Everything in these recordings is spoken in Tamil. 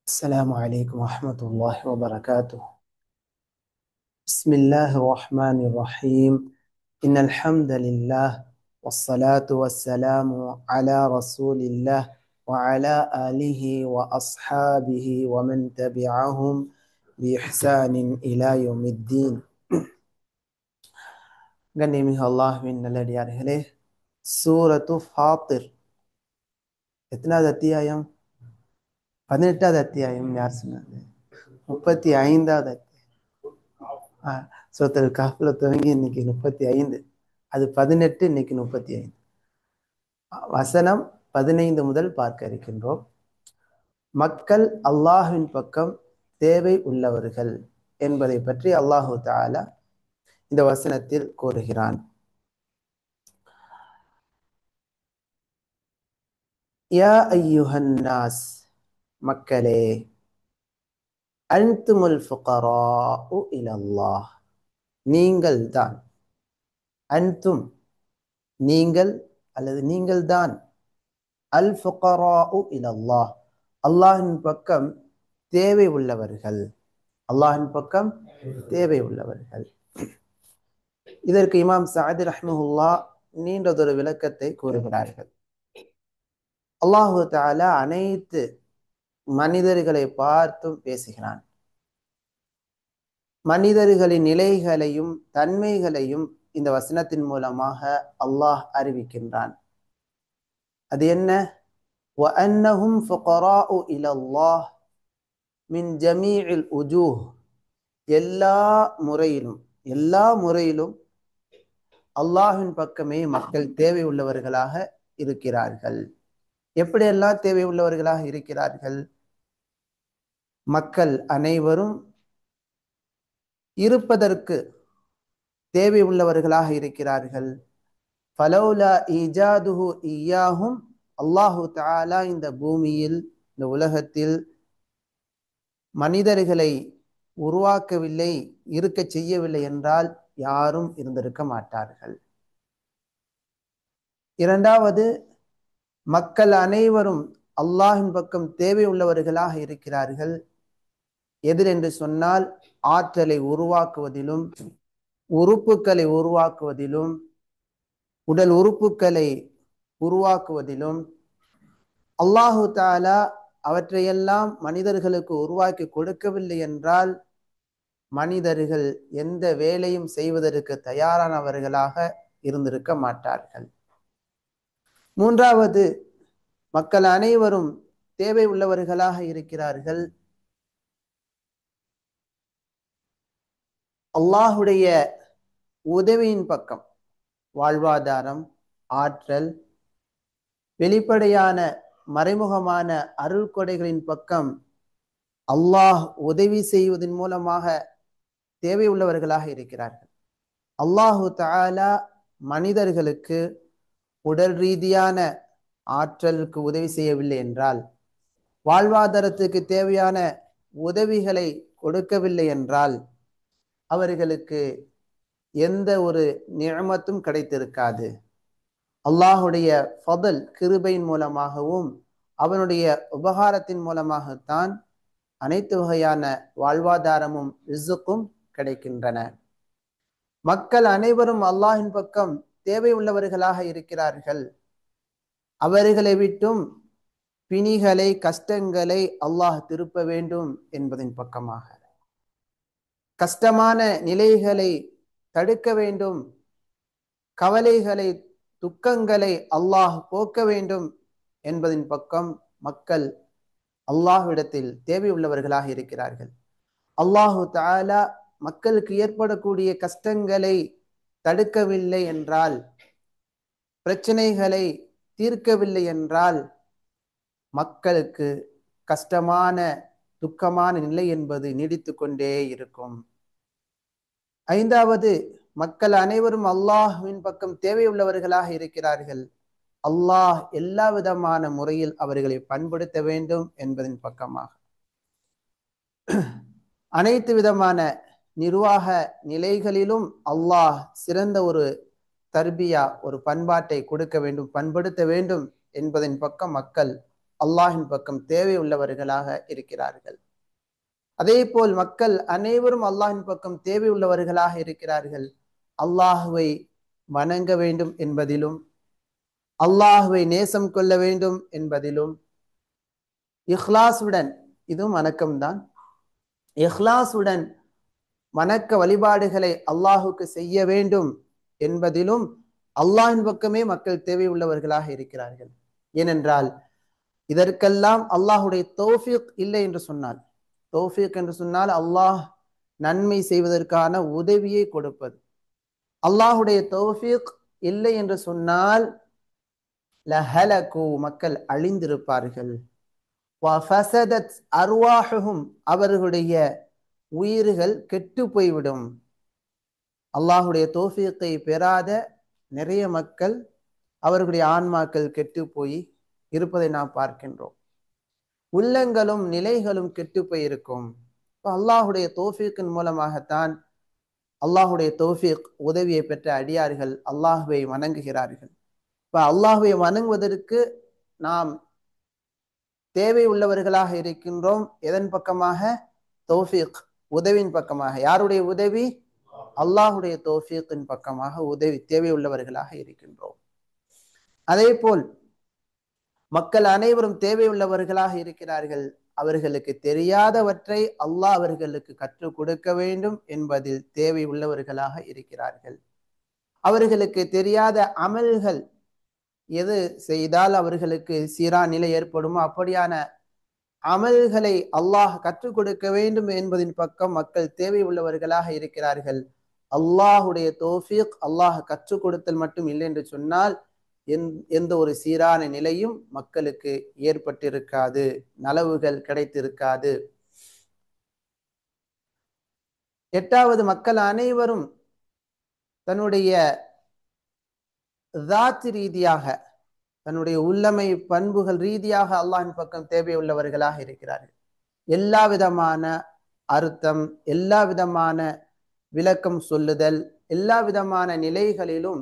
السلام عليكم ورحمة الله وبركاته. بسم الله الرحمن الرحيم. إن الحمد لله والصلاة والسلام على رسول الله وعلى آله وأصحابه ومن تبعهم بإحسان إلى يوم الدين. கண்ணியமிகு அல்லாஹ்வின் நல்லடியார்களே, சூரத்து ஃபாத்திர் எத்தனாவது அத்தியாயம்? 18வது அத்தியாயம். யார் சொன்னாங்க? 35வது. சூரத்துல் கஹ்ஃப்ல துவங்கி இன்னைக்கு 35, அது 18, இன்னைக்கு 35. வசனம் 15 முதல் பார்க்க இருக்கின்றோம். மக்கள் அல்லாஹ்வின் பக்கம் தேவை உள்ளவர்கள் என்பதை பற்றி அல்லாஹு தஆலா இந்த வசனத்தில் கூறுகிறான். யா அய்யுஹன் நாஸ், மக்களே, அன்துமுல் ஃபுகராஉ இலல்லாஹ், நீங்கள் தான், அன்தும் நீங்கள் அல்லது நீங்கள் தான், அல் ஃபுகராஉ இலல்லாஹ், அல்லாஹின் பக்கம் தேவை உள்ளவர்கள், அல்லாஹின் பக்கம் தேவை உள்ளவர்கள். இதற்கு இமாம் சஅதி ரஹ்மஹுல்லா நீண்டதொரு விளக்கத்தை கூறுகிறார்கள். அல்லாஹு தஆலா அனைத்து மனிதர்களை பார்த்தும் பேசுகிறான். மனிதர்களின் நிலைகளையும் தன்மைகளையும் இந்த வசனத்தின் மூலமாக அல்லாஹ் அறிவிக்கின்றான். அது என்ன? وَأَنَّهُمْ فُقَرَاءُ إِلَى اللَّهِ مِنْ جَمِيعِ الْوُجُوهِ, எல்லா முறையிலும் அல்லாஹ்வின் பக்கமே மக்கள் தேவை உள்ளவர்களாக இருக்கிறார்கள். எப்படியெல்லாம் தேவை உள்ளவர்களாக இருக்கிறார்கள்? மக்கள் அனைவரும் இருப்பதற்கு தேவை உள்ளவர்களாக இருக்கிறார்கள். ஃபலௌலா ஈஜாதுஹு இய்யாஹும், அல்லாஹு தஆலா இந்த பூமியில், இந்த உலகத்தில் மனிதர்களை உருவாக்கவில்லை, இருக்க செய்யவில்லை என்றால் யாரும் இருந்திருக்க மாட்டார்கள். இரண்டாவது, மக்கள் அனைவரும் அல்லாஹின் பக்கம் தேவை உள்ளவர்களாக இருக்கிறார்கள். எதிரென்று சொன்னால் ஆற்றலை உருவாக்குவதிலும், உறுப்புகளை உருவாக்குவதிலும், உடல் உறுப்புகளை உருவாக்குவதிலும் அல்லாஹு தஆலா அவற்றையெல்லாம் மனிதர்களுக்கு உருவாக்கி கொடுக்கவில்லை என்றால் மனிதர்கள் எந்த வேலையும் செய்வதற்கு தயாரானவர்களாக இருந்திருக்க மாட்டார்கள். மூன்றாவது, மக்கள் அனைவரும் தேவை உள்ளவர்களாக இருக்கிறார்கள். அல்லாஹுடைய உதவியின் பக்கம், வாழ்வாதாரம், ஆற்றல், வெளிப்படையான மறைமுகமான அருள் கொடைகளின் பக்கம் அல்லாஹ் உதவி செய்வதன் மூலமாக தேவை உள்ளவர்களாக இருக்கிறார்கள். அல்லாஹு தஆலா மனிதர்களுக்கு உடல் ரீதியான ஆற்றலுக்கு உதவி செய்யவில்லை என்றால், வாழ்வாதாரத்துக்கு தேவையான உதவிகளை கொடுக்கவில்லை என்றால் அவர்களுக்கு எந்த ஒரு நிஅமத்தும் கிடைத்திருக்காது. அல்லாஹுடைய ஃபضல், கிருபையின் மூலமாகவும் அவனுடைய உபகாரத்தின் மூலமாகத்தான் அனைத்து வகையான வாழ்வாதாரமும் ரிஸ்க்கும் கிடைக்கின்றன. மக்கள் அனைவரும் அல்லாஹின் பக்கம் தேவை உள்ளவர்களாக இருக்கிறார்கள். அவர்களை விட்டும் பிணிகளை, கஷ்டங்களை அல்லாஹ் திருப்ப வேண்டும் என்பதின் பக்கமாக, கஷ்டமான நிலைகளை தடுக்க வேண்டும், கவலைகளை, துக்கங்களை அல்லாஹ் போக்க வேண்டும் என்பதின் பக்கம் மக்கள் அல்லாஹ்விடத்தில் தேவை உள்ளவர்களாக இருக்கிறார்கள். அல்லாஹு தஆலா மக்களுக்கு ஏற்படக்கூடிய கஷ்டங்களை தடுக்கவில்லை என்றால், பிரச்சனைகளை தீர்க்கவில்லை என்றால் மக்களுக்கு கஷ்டமான, துக்கமான நிலை என்பது நீடித்து கொண்டே இருக்கும். ஐந்தாவது, மக்கள் அனைவரும் அல்லாஹ்வின் பக்கம் தேவை உள்ளவர்களாக இருக்கிறார்கள். அல்லாஹ் எல்லா விதமான முறையில் அவர்களை பண்படுத்த வேண்டும் என்பதின் பக்கமாக அனைத்து விதமான நிர்வாக நிலைகளிலும் அல்லாஹ் சிறந்த ஒரு தர்பியா, ஒரு பண்பாட்டை கொடுக்க வேண்டும், பண்படுத்த வேண்டும் என்பதின் பக்கம் மக்கள் அல்லாஹின் பக்கம் தேவை உள்ளவர்களாக இருக்கிறார்கள். அதே போல் மக்கள் அனைவரும் அல்லாஹின் பக்கம் தேவை உள்ளவர்களாக இருக்கிறார்கள். அல்லாஹுவை வணங்க வேண்டும் என்பதிலும், அல்லாஹுவை நேசம் கொள்ள வேண்டும் என்பதிலும் இஹ்லாசுடன், இதுவும் வணக்கம்தான், இஹ்லாசுடன் வணக்க வழிபாடுகளை அல்லாஹுக்கு செய்ய வேண்டும் என்பதிலும் அல்லாஹின் பக்கமே மக்கள் தேவை உள்ளவர்களாக இருக்கிறார்கள். ஏனென்றால் இதற்கெல்லாம் அல்லாஹுடைய தௌஃபீக் இல்லை என்று சொன்னால், தௌஃபீக் என்று சொன்னால் அல்லாஹ் நன்மை செய்வதற்கான உதவியை கொடுப்பது. அல்லாஹுடைய தௌஃபீக் இல்லை என்று சொன்னால் லஹலகு, மக்கள் அழிந்திருப்பார்கள். வஃபஸதத் அர்வாஹுஹும், அவர்களுடைய உயிர்கள் கெட்டு போய்விடும். அல்லாஹுடைய தௌஃபீக்கை பெறாத நிறைய மக்கள், அவர்களுடைய ஆன்மாக்கள் கெட்டு போய் இருப்பதை நாம் பார்க்கின்றோம். உள்ளங்களும் நிலைகளும் கெட்டு போயிருக்கும். இப்போ அல்லாஹுடைய தௌஃபீக்கின் மூலமாகத்தான், அல்லாஹுடைய தௌஃபீக் உதவியை பெற்ற அடியார்கள் அல்லாஹுவை வணங்குகிறார்கள். இப்போ அல்லாஹுவை வணங்குவதற்கு நாம் தேவை உள்ளவர்களாக இருக்கின்றோம். எதன் பக்கமாக? தௌஃபீக், உதவியின் பக்கமாக. யாருடைய உதவி? அல்லாஹுடைய தௌஃபீக்கின் பக்கமாக உதவி தேவை உள்ளவர்களாக இருக்கின்றோம். அதே போல் மக்கள் அனைவரும் தேவை உள்ளவர்களாக இருக்கிறார்கள். அவர்களுக்கு தெரியாதவற்றை அல்லாஹ் அவர்களுக்கு கற்றுக் கொடுக்க வேண்டும் என்பதில் தேவை உள்ளவர்களாக இருக்கிறார்கள். அவர்களுக்கு தெரியாத அமல்கள் எது செய்தால் அவர்களுக்கு சீரா நிலை ஏற்படுமோ அப்படியான அமல்களை அல்லாஹ் கற்றுக் கொடுக்க வேண்டும் என்பதின் பக்கம் மக்கள் தேவை உள்ளவர்களாக இருக்கிறார்கள். அல்லாஹுடைய தௌஃபீக், அல்லாஹ் கற்றுக் கொடுத்தல் மட்டும் இல்லை என்று சொன்னால் எந்த ஒரு சீரான நிலையும் மக்களுக்கு ஏற்பட்டிருக்காது, நலவுகள் கிடைத்திருக்காது. எட்டாவது, மக்கள் அனைவரும் தன்னுடைய ذات ரீதியாக, தன்னுடைய உள்ளமை பண்புகள் ரீதியாக அல்லாஹின் பக்கம் தேவை உள்ளவர்களாக இருக்கிறார்கள். எல்லா விதமான அர்த்தம், எல்லா விதமான விளக்கம் சொல்லுதல், எல்லா விதமான நிலைகளிலும்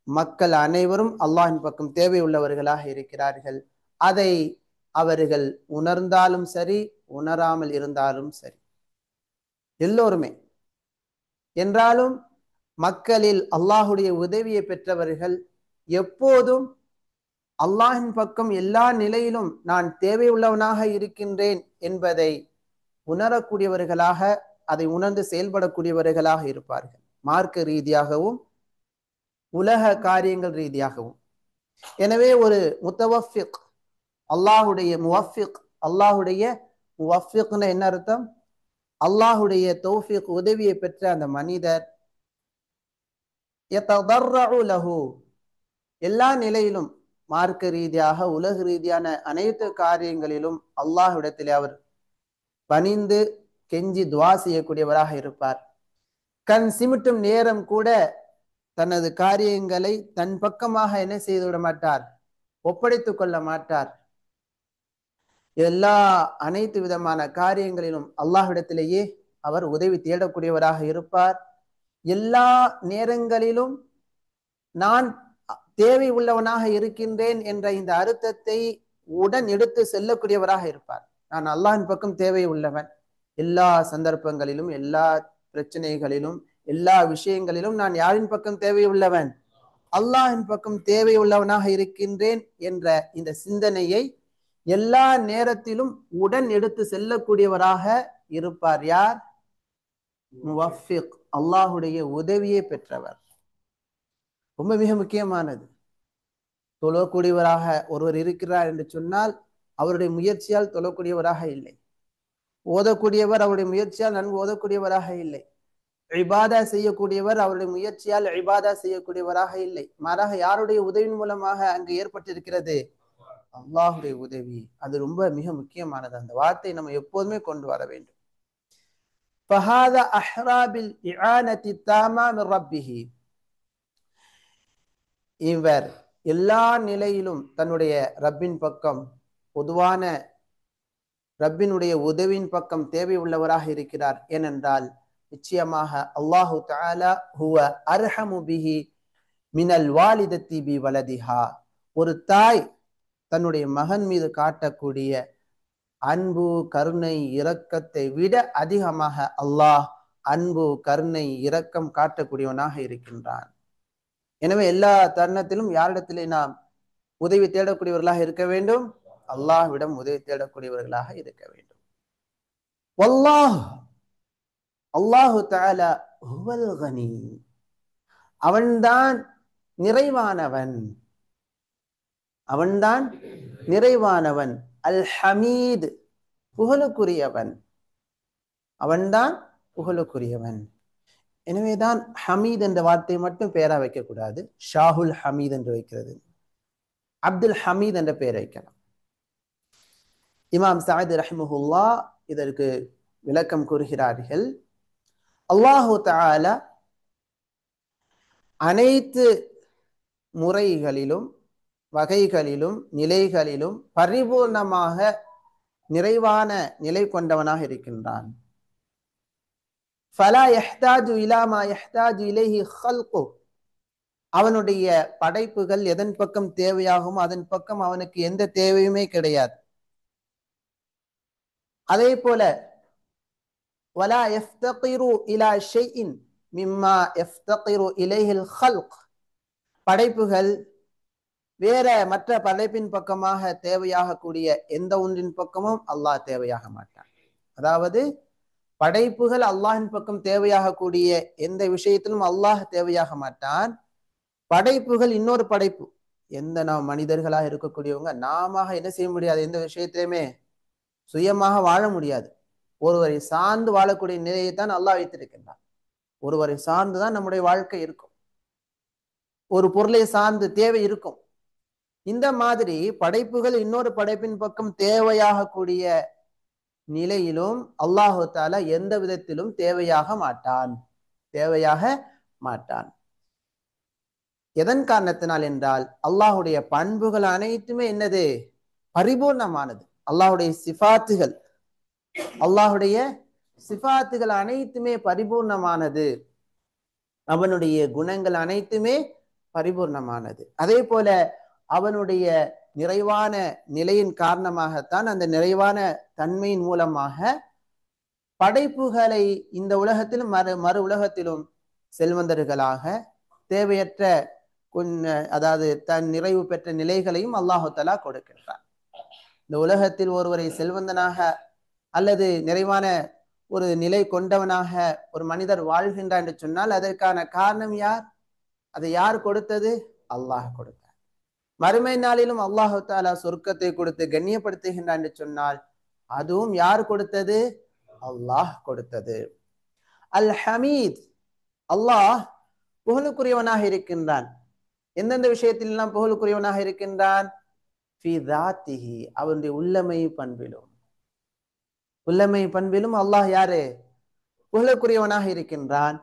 மக்கள் அனைவரும் அல்லாஹின் பக்கம் தேவை உள்ளவர்களாக இருக்கிறார்கள். அதை அவர்கள் உணர்ந்தாலும் சரி, உணராமல் இருந்தாலும் சரி, எல்லோருமே. என்றாலும் மக்களில் அல்லாஹுடைய உதவியை பெற்றவர்கள் எப்போதும் அல்லாஹின் பக்கம் எல்லா நிலையிலும் நான் தேவை உள்ளவனாக இருக்கின்றேன் என்பதை உணரக்கூடியவர்களாக, அதை உணர்ந்து செயல்படக்கூடியவர்களாக இருப்பார்கள். மார்க்க ரீதியாகவும் உலக காரியங்கள் ரீதியாகவும். எனவே ஒரு முத்தவஃபிக், அல்லாஹுடைய முவஃபிக், அல்லாஹுடைய முவஃபிக்னா என்ன அர்த்தம்? அல்லாஹுடைய தௌஃபீக் உதவியை பெற்ற அந்த மனிதர் யததர்ரஉ லஹு, எல்லா நிலையிலும் மார்க்க ரீதியாக உலக ரீதியான அனைத்து காரியங்களிலும் அல்லாஹ்விடத்திலே அவர் பணிந்து கெஞ்சி துவா செய்யக்கூடியவராக இருப்பார். கண் சிமிட்டும் நேரம் கூட தனது காரியங்களை தன் பக்கமாக என்ன செய்து விட மாட்டார், ஒப்படைத்துக் கொள்ள மாட்டார். எல்லா அனைத்து விதமான காரியங்களிலும் அல்லாஹ்விடத்திலேயே அவர் உதவி தேடக்கூடியவராக இருப்பார். எல்லா நேரங்களிலும் நான் தேவை உள்ளவனாக இருக்கின்றேன் என்ற இந்த அர்த்தத்தை உடன் எடுத்து செல்லக்கூடியவராக இருப்பார். நான் அல்லாஹின் பக்கம் தேவை உள்ளவன், எல்லா சந்தர்ப்பங்களிலும், எல்லா பிரச்சனைகளிலும், எல்லா விஷயங்களிலும் நான் யாரின் பக்கம் தேவை உள்ளவன்? அல்லாஹின் பக்கம் தேவை உள்ளவனாக இருக்கின்றேன் என்ற இந்த சிந்தனையை எல்லா நேரத்திலும் உடன் எடுத்து செல்லக்கூடியவராக இருப்பார். யார்? முவஃபிக், அல்லாஹுடைய உதவியை பெற்றவர். ரொம்ப மிக முக்கியமானது. தொழக்கூடியவராக ஒருவர் இருக்கிறார் என்று சொன்னால் அவருடைய முயற்சியால் தொழக்கூடியவராக இல்லை. ஓதக்கூடியவர் அவருடைய முயற்சியால் நன்கு ஓதக்கூடியவராக இல்லை. இபாதா செய்யக்கூடியவர் அவருடைய முயற்சியால் இபாதா செய்யக்கூடியவராக இல்லை. மாறாக யாருடைய உதவியின் மூலமாக அங்கு ஏற்பட்டிருக்கிறது? அல்லாஹுடைய உதவி. அது ரொம்ப மிக முக்கியமானது. அந்த வார்த்தை நம்ம எப்போதுமே கொண்டு வர வேண்டும். فهذا أحرى بالإعانة التامة من ربه. இவர் எல்லா நிலையிலும் தன்னுடைய ரப்பின் பக்கம், பொதுவான ரப்பினுடைய உதவியின் பக்கம் தேவை உள்ளவராக இருக்கிறார். ஏனென்றால் நிச்சயமாக அல்லாஹு தஆலா ஹுவ அர்ஹமு பிஹி மினல் வாலிதத்தி பி வலதிஹா. ஒரு தாய் தன்னுடைய மகன் மீது காட்டக்கூடிய அன்பு கருணை இரக்கத்தை விட அதிகமாக அல்லாஹ் அன்பு கருணை இரக்கம் காட்டக்கூடியவனாக இருக்கின்றான். எனவே எல்லா தருணத்திலும் யாரிடத்திலே நாம் உதவி தேடக்கூடியவர்களாக இருக்க வேண்டும்? அல்லாஹ்விடம் உதவி தேடக்கூடியவர்களாக இருக்க வேண்டும். வல்லாஹ் அல்லாஹு தஆலா ஹுவல் கனி, அவன்தான் நிறைவானவன், அவன்தான் நிறைவானவன். அல் ஹமீத், புகழுக்குரியவன், அவன்தான் புகழுக்குரியவன். எனவேதான் ஹமீத் என்ற வார்த்தையை மட்டும் பெயரா வைக்கக்கூடாது, ஷாஹுல் ஹமீத் என்று வைக்கிறது, அப்துல் ஹமீத் என்ற பெயர் வைக்கலாம். இமாம் சஅதி ரஹ்மஹுல்லா இதற்கு விளக்கம் கூறுகிறார்கள். அல்லாஹு தஆலா அனைத்து முறைகளிலும் வகைகளிலும் நிலைகளிலும் பரிபூர்ணமாக நிறைவான நிலை கொண்டவனாக இருக்கின்றான். ஃபலா யஹ்தாஜு இலா மா யஹ்தாஜு இலைஹி ஹல்கு, அவனுடைய படைப்புகள் எதன் பக்கம் தேவையாகுமோ அதன் பக்கம் அவனுக்கு எந்த தேவையுமே கிடையாது. அதே போல வலா யஃப்தகிரு இலா ஷைஇன் மிம்மா யஃப்தகிரு இலைஹில் ஹல்க், படைப்புகள் வேற மற்ற படைப்பின் பக்கமாக தேவையாகக்கூடிய எந்த ஒன்றின் பக்கமும் அல்லாஹ் தேவையாக மாட்டான். அதாவது படைப்புகள் அல்லாஹின் பக்கம் தேவையாகக்கூடிய எந்த விஷயத்திலும் அல்லாஹ் தேவையாக மாட்டான். படைப்புகள் இன்னொரு படைப்பு, எந்த நாம் மனிதர்களாக இருக்கக்கூடியவங்க நாம என்ன செய்ய முடியாது, எந்த விஷயத்திலுமே சுயமாக வாழ முடியாது. ஒருவரை சார்ந்து வாழக்கூடிய நிலையை தான் அல்லாஹ் வைத்திருக்கின்றான். ஒருவரை சார்ந்துதான் நம்முடைய வாழ்க்கை இருக்கும், ஒரு பொருளை சார்ந்து தேவை இருக்கும். இந்த மாதிரி படைப்புகள் இன்னொரு படைப்பின் பக்கம் தேவையாகக்கூடிய நிலையிலும் அல்லாஹு தஆலா எந்த விதத்திலும் தேவையாக மாட்டான். எதன் காரணத்தினால் என்றால் அல்லாஹுடைய பண்புகள் அனைத்துமே என்னது, பரிபூர்ணமானது. அல்லாஹுடைய சிஃபாத்துகள் அனைத்துமே பரிபூர்ணமானது. அவனுடைய குணங்கள் அனைத்துமே பரிபூர்ணமானது. அதே போல அவனுடைய நிறைவான நிலையின் காரணமாகத்தான், அந்த நிறைவான தன்மையின் மூலமாக படைப்புகளை இந்த உலகத்திலும் மறு உலகத்திலும் செல்வந்தர்களாக தேவையற்ற அதாவது தன் நிறைவு பெற்ற நிலைகளையும் அல்லாஹு தஆலா கொடுக்கின்றான். இந்த உலகத்தில் ஒருவரை செல்வந்தனாக அல்லது நிறைவான ஒரு நிலை கொண்டவனாக ஒரு மனிதர் வாழ்கின்றார் என்று சொன்னால் அதற்கான காரணம் யார்? அதை யார் கொடுத்தது? அல்லாஹ் கொடுத்தார். மறுமை நாளிலும் அல்லாஹு தஆலா சொர்க்கத்தை கொடுத்து கண்ணியப்படுத்துகின்றான் என்று சொன்னால் அதுவும் யார் கொடுத்தது? அல்லாஹ் கொடுத்தது. அல் ஹமீத், அல்லாஹ் புகழுக்குரியவனாக இருக்கின்றான். எந்தெந்த விஷயத்திலெல்லாம் புகழுக்குரியவனாக இருக்கின்றான்? ஃபி தாத்திஹி, அவனுடைய உள்ளமை பண்பிலும் அல்லாஹ் யாரு? புகழுக்குரியவனாக இருக்கின்றான்.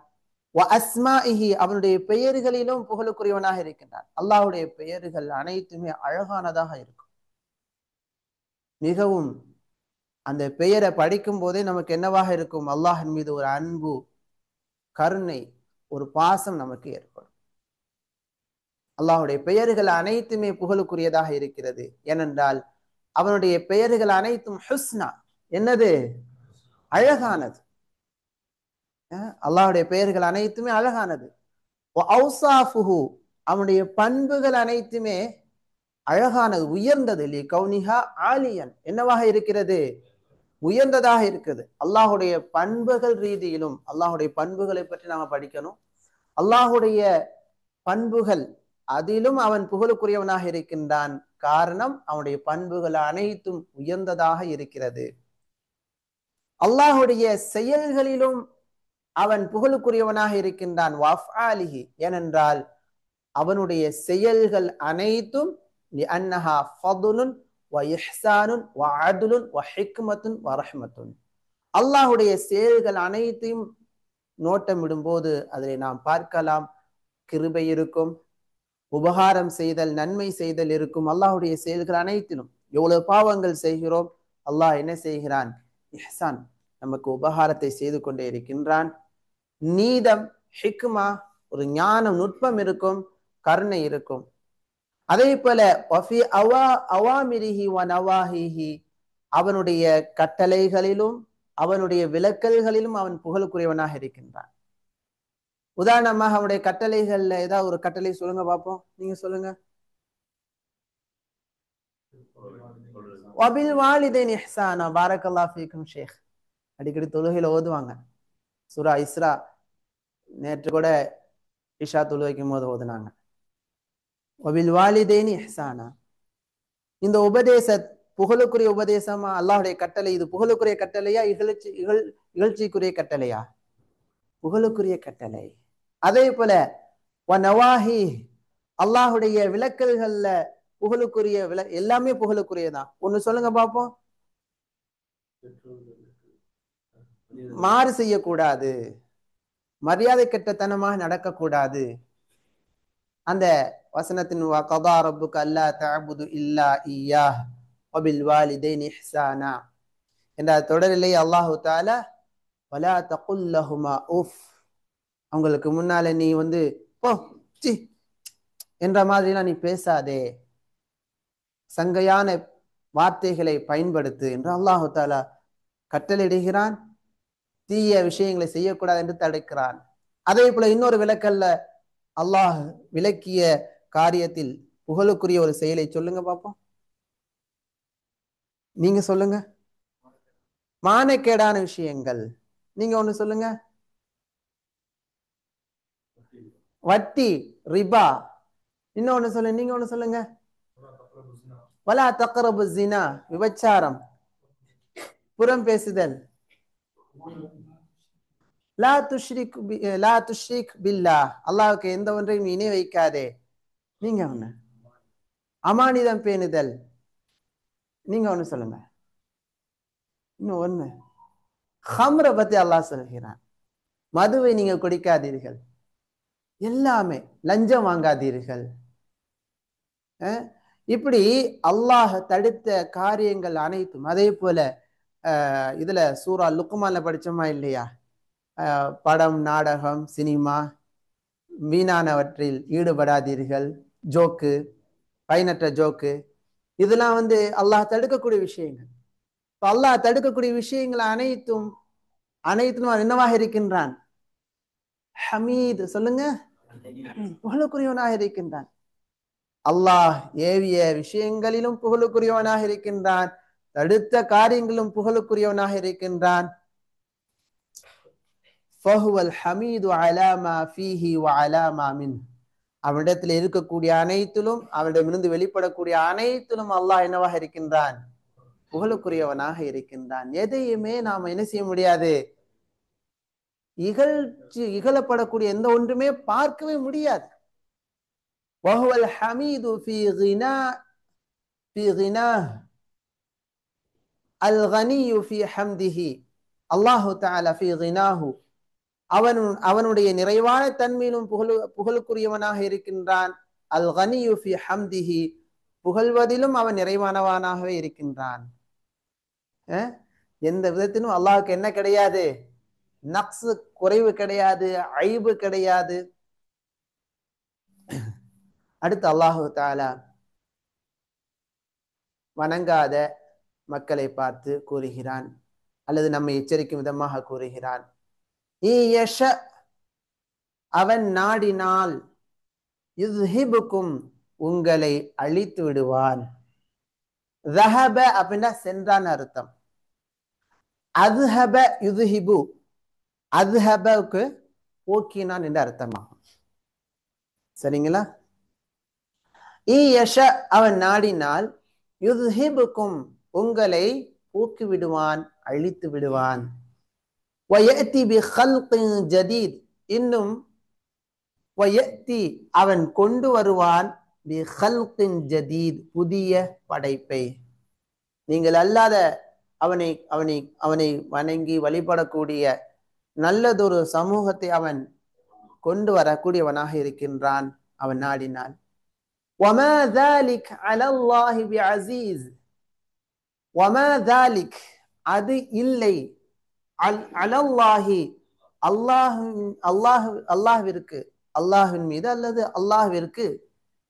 வ அஸ்மாஇஹி, அவனுடைய பெயர்களிலும் புகழுக்குரியவனாக இருக்கின்றான். அல்லாஹ்வுடைய பெயர்கள் அனைத்துமே அழகானதாக இருக்கும். மிகவும் அந்த பெயரை படிக்கும் போதே நமக்கு என்னவாக இருக்கும்? அல்லாஹின் மீது ஒரு அன்பு, கருணை, ஒரு பாசம் நமக்கு ஏற்படும். அல்லாஹுடைய பெயர்கள் அனைத்துமே புகழுக்குரியதாக இருக்கிறது. ஏனென்றால் அவனுடைய பெயர்கள் அனைத்தும் ஹுஸ்னா, என்னது? அழகானது. அல்லாஹுடைய பெயர்கள் அனைத்துமே அழகானது. அவனுடைய பண்புகள் அனைத்துமே அழகானது, உயர்ந்தது. கௌனிஹா ஆலியன், என்னவாக இருக்கிறது? உயர்ந்ததாக இருக்குது. அல்லாஹுடைய பண்புகள் ரீதியிலும் அல்லாஹுடைய பண்புகளை பற்றி நாம படிக்கணும். அல்லாஹுடைய பண்புகள் அதிலும் அவன் புகழுக்குரியவனாக இருக்கின்றான். காரணம் அவனுடைய பண்புகள் அனைத்தும் உயர்ந்ததாக இருக்கிறது. அல்லாஹுடைய செயல்களிலும் அவன் புகழுக்குரியவனாக இருக்கின்றான். வஃஆலிஹி, ஏனென்றால் அவனுடைய செயல்கள் அனைத்தும் லிஅன்னஹா ஃபதுலுன் வ இஹ்சானுன் வ அத்லுன் வ ஹிக்மத்துன் வ ரஹ்மத்துன். அல்லாஹுடைய செயல்கள் அனைத்தையும் நோட்டமிடும்போது அதில் நாம் பார்க்கலாம், கிருபை இருக்கும், உபகாரம் செய்தல், நன்மை செய்தல் இருக்கும். அல்லாஹுடைய செயல்கள் அனைத்திலும் எவ்வளவு பாவங்கள் செய்கிறோம், அல்லாஹ் என்ன செய்கிறான்? இஹ்சான், நமக்கு உபகாரத்தை செய்து கொண்டே இருக்கின்றான். நீதம், ஹிக்மா, ஒரு ஞானம், நுட்பம் இருக்கும், கருணை இருக்கும். அதே போல அவாமிரிஹி வ நவாஹிஹி, அவனுடைய கட்டளைகளிலும் அவனுடைய விலக்கல்களிலும் அவன் புகழுக்குரியவனாக இருக்கின்றான். உதாரணமாக அவனுடைய கட்டளைகள்ல ஏதாவது ஒரு கட்டளை சொல்லுங்க பார்ப்போம். நீங்க சொல்லுங்க. வபில் வாலிதைன் இஹ்சானா. பாரக்கல்லாஹு ஃபீக்கும் ஷேக். அடிக்கடி தொழுகையில ஓதுவாங்க சூரா இஸ்ரா. நேற்று கூட இஷா தொழுகைக்கும் போது ஓதுனாங்க. வபில் வாலிதைன் இஹ்சானா. இந்த உபதேச புகழுக்குரிய உபதேசமா அல்லாஹுடைய கட்டளை? இது புகழுக்குரிய கட்டளையா இகழ்ச்சிக்குரிய கட்டளையா? புகழுக்குரிய கட்டளை. அதே போல நவாஹி, அல்லாஹுடைய விலக்கல்கள்ல புகழுக்குரிய எல்லாமே புகழுக்குரியதான். ஒண்ணு சொல்லுங்க பாப்போம். மாறு செய்யக்கூடாது, மரியாதை கெட்டத்தனமாக நடக்கக்கூடாது. அந்த வசனத்தின் கதா ரப்புக அல்லா தஅபுது இல்லா இய்யாஹ் வபில் வாலிதைனி இஹ்சானா என்ற தொடரிலே அல்லாஹு தஆலா வலா தகுல் லஹுமா உஃப், அவங்களுக்கு முன்னால நீ போ சி என்ற மாதிரிலாம் நீ பேசாதே, சங்கையான வார்த்தைகளை பயன்படுத்து என்று அல்லாஹு தஆலா கட்டளையிடுகிறான். தீய விஷயங்களை செய்யக்கூடாது என்று தடுக்கிறான். அதே போல இன்னொரு விலக்கல்ல அல்லாஹ் விலக்கிய காரியத்தில் புகழுக்குரிய ஒரு செயலை சொல்லுங்க பாப்போம். நீங்க சொல்லுங்க. மானக்கேடான விஷயங்கள். நீங்க ஒண்ணு சொல்லுங்க. வட்டி, ரிபா. இன்னொன்னு சொல்லுங்க. நீங்க ஒண்ணு சொல்லுங்க. வலா தக்ரபு ஸினா, விபச்சாரம், புறம் பேசுதல். லா துஷ்ரிக் பில்லாஹ், அல்லாஹ்வுக்கு எந்த ஒன்றையும் இணை வைக்காதே. நீங்க ஒண்ணு. அமானிதம் பேணுதல். நீங்க ஒண்ணு சொல்லுங்க. இன்னும் ஒண்ணு. ஹம்ர பத்தி அல்லாஹ் சொல்கிறான், மதுவை நீங்க குடிக்காதீர்கள். எல்லாமே. லஞ்சம் வாங்காதீர்கள். இப்படி அல்லாஹ் தடுத்த காரியங்கள் அனைத்தும். அதே போல இதுல சூரா லுக்மான்ல படிச்சோமா இல்லையா? படம், நாடகம், சினிமா, வீணானவற்றில் ஈடுபடாதீர்கள். ஜோக்கு, பயனற்ற ஜோக்கு, இதெல்லாம் அல்லாஹ் தடுக்கக்கூடிய விஷயங்கள். அல்லாஹ் தடுக்கக்கூடிய விஷயங்கள் அனைத்தும் என்னவாக இருக்கின்றான்? ஹமீத். சொல்லுங்க. புகழுக்குரியவனாக இருக்கின்றான். அல்லாஹ் ஏவிய விஷயங்களிலும் புகழுக்குரியவனாக இருக்கின்றான், தடுத்த காரியங்களும் புகழுக்குரியவனாக இருக்கின்றான். ஃபஹுவல் ஹமீது அலா மா ஃபீஹி வ அலா மா மின், அவனிடத்தில் இருக்கக்கூடிய அனைத்திலும், அவனிடமிருந்து வெளிப்படக்கூடிய அனைத்திலும் அல்லாஹ் என்னவாக இருக்கின்றான்? புகழுக்குரியவனாக இருக்கின்றான். எதையுமே நாம் என்ன செய்ய முடியாது, இகழப்படக்கூடிய எந்த ஒன்றுமே பார்க்கவே முடியாது. வஹுவல் ஹமீது ஃபீ கினாஹ் அல் கனியு ஃபீ ஹம்திஹி. அல்லாஹு தஆலா ஃபீ கினாஹு, அவனுடைய நிறைவான தன்மையிலும் புகழுக்குரியவனாக இருக்கின்றான். அல் கனியு ஃபீ ஹம்திஹி, புகழ்வதிலும் அவன் நிறைவானவனாகவே இருக்கின்றான். எந்த விதத்திலும் அல்லாஹ்வுக்கு என்ன கிடையாது? நக்ஸ், குறைவு கிடையாது, ஐபு கிடையாது. அடுத்து அல்லாஹு தஆலா வணங்காத மக்களை பார்த்து கூறுகிறான், அல்லது நம்மை எச்சரிக்கும் விதமாக கூறுகிறான். அவன் நாடினால் யுத்ஹிபுக்கும், உங்களை அழித்து விடுவான். ذهب அப்படின்னா சென்றான் அர்த்தம். அத்ஹப யுத்ஹிபு, அத்ஹபுக்கு போக்கினான் என்று அர்த்தமாகும். சரிங்களா? அவன் நாடினால் யுத்ஹிபுக்கும், உங்களை போக்கி விடுவான், அழித்து விடுவான். வயத்தி பிஹல்கின் ஜதீத், இன்னும் வயத்தி அவன் கொண்டு வருவான், பிஹல்கின் ஜதீத், புதிய படைப்பை. நீங்கள் அல்லாத அவனை அவனை அவனை வணங்கி வழிபடக்கூடிய நல்லதொரு சமூகத்தை அவன் கொண்டு வரக்கூடியவனாக இருக்கின்றான், அவன் நாடினான். வமா ذلك على الله بعزيز, வமா ذلك அது இல்லை, அலல்லாஹி அல்லாஹ்விற்கு, அல்லாஹ்வின் மீது அல்லது அல்லாஹ்விற்கு,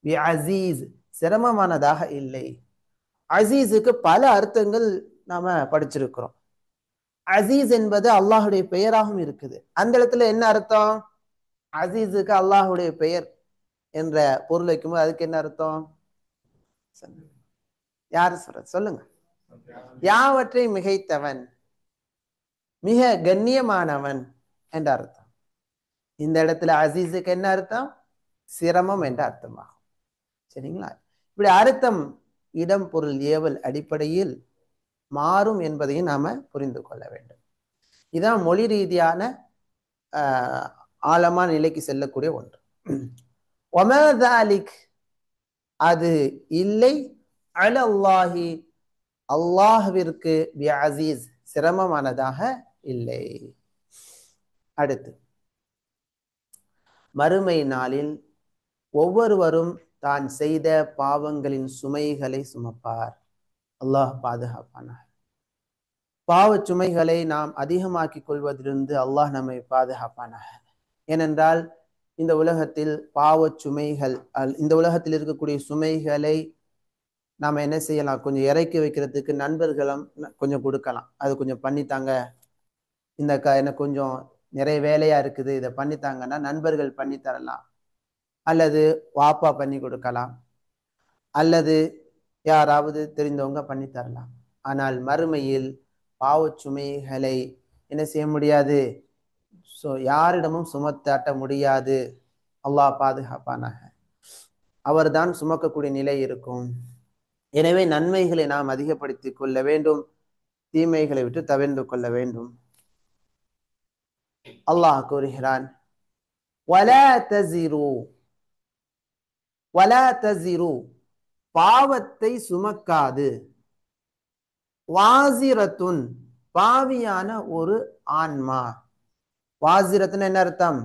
பிஅஸீஸ் சிரமமானதாக இல்லை. அசீஸுக்கு பல அர்த்தங்கள் நாம படிச்சிருக்கிறோம். அசீஸ் என்பது அல்லாஹுடைய பெயராகவும் இருக்குது. அந்த இடத்துல என்ன அர்த்தம்? அசீஸுக்கு அல்லாஹுடைய பெயர் என்ற பொருள் வைக்கும்போது அதுக்கு என்ன அர்த்தம்? யாரு சொல்லுங்க. யாவற்றை மிகைத்தவன், மிக கண்ணியமானவன் என்ற அர்த்தம். இந்த இடத்துல அசீஸுக்கு என்ன அர்த்தம்? சிரமம் என்ற அர்த்தமாகும். சரிங்களா? இப்படி அர்த்தம் இடம் பொருள் ஏவல் அடிப்படையில் மாறும் என்பதையும் நாம புரிந்து கொள்ள வேண்டும். இதான் மொழி ரீதியான ஆழமான நிலைக்கு செல்லக்கூடிய ஒன்று. ஒமதாலிக், அது இல்லை, அலல்லாஹி, அல்லாஹ்விற்கு, பி அசீஸ், சிரமமானதாக இல்லை. அடுத்து, மறுமை நாளில் ஒவ்வொருவரும் தான் செய்த பாவங்களின் சுமைகளை சுமப்பார். அல்லாஹ் பாதுகாப்பானார். பாவ சுமைகளை நாம் அதிகமாக்கிக் கொள்வதிலிருந்து அல்லாஹ் நம்மை பாதுகாப்பானாக. ஏனென்றால் இந்த உலகத்தில் பாவ சுமைகள், இந்த உலகத்தில் இருக்கக்கூடிய சுமைகளை நாம் என்ன செய்யலாம்? கொஞ்சம் இறக்கி வைக்கிறதுக்கு நண்பர்களும் கொஞ்சம் கொடுக்கலாம். அது கொஞ்சம் பண்ணித்தாங்க, இந்த எனக்கு கொஞ்சம் நிறைய வேலையா இருக்குது, இதை பண்ணித்தாங்கன்னா நண்பர்கள் பண்ணி தரலாம், அல்லது வாப்பா பண்ணி கொடுக்கலாம், அல்லது யாராவது தெரிந்தவங்க பண்ணி தரலாம். ஆனால் மறுமையில் பாவ சுமைகளை என்ன செய்ய முடியாது, யாரிடமும் சுமத்தாட்ட முடியாது. அல்லாஹ் பாதுகாப்பானாக. அவர்தான் சுமக்கக்கூடிய நிலை இருக்கும். எனவே நன்மைகளை நாம் அதிகப்படுத்திக் கொள்ள வேண்டும், தீமைகளை விட்டு தவிர்த்து கொள்ள வேண்டும். அல்லாஹ் கூறுகிறான், வலா தஸிரு, வலா தஸிரு, பாவத்தை சுமக்காது, வாசிரத்துன், பாவியான ஒரு ஆன்மா. வாசிரத்துன்னு என்ன அர்த்தம்?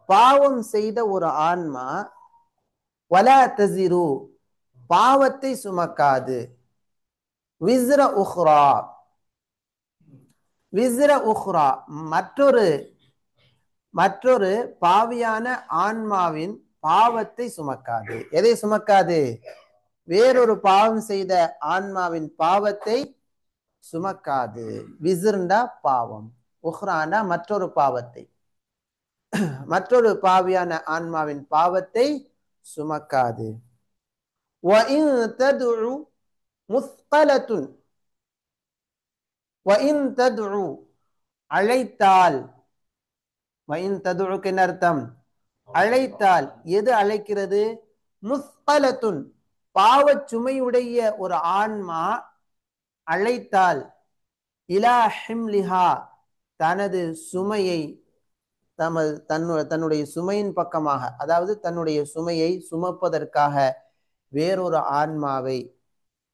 பாவம் செய்த ஒரு ஆன்மா. வலா தஸிரு, பாவத்தை சுமக்காது. விஸ்ர உஹ்ரா, விஸ்ர உஹ்ரா, மற்றொரு பாவியான ஆன்மாவின் பாவத்தை சுமக்காது. எதை சுமக்காது? வேறொரு பாவம் செய்த ஆன்மாவின் பாவத்தை சுமக்காது. விஸ்ரண்டா பாவம், உஹ்ரானா மற்றொரு பாவத்தை, மற்றொரு பாவியான ஆன்மாவின் பாவத்தை சுமக்காது. وَإِن تَدْعُ مُثْقَلَةٌ, وَإِن تَدْعُ, அழைத்தால், وَإِن تَدْعُக்கு என்ன அர்த்தம்? அழைத்தால். எது அழைக்கிறது? முஸ்கலத்துன், பாவச் சுமையுடைய ஒரு ஆன்மா அழைத்தால், இலா ஹிம்லிஹா, தனது சுமையை, தன்னுடைய சுமையின் பக்கமாக, அதாவது தன்னுடைய சுமையை சுமப்பதற்காக வேறொரு ஆன்மாவை,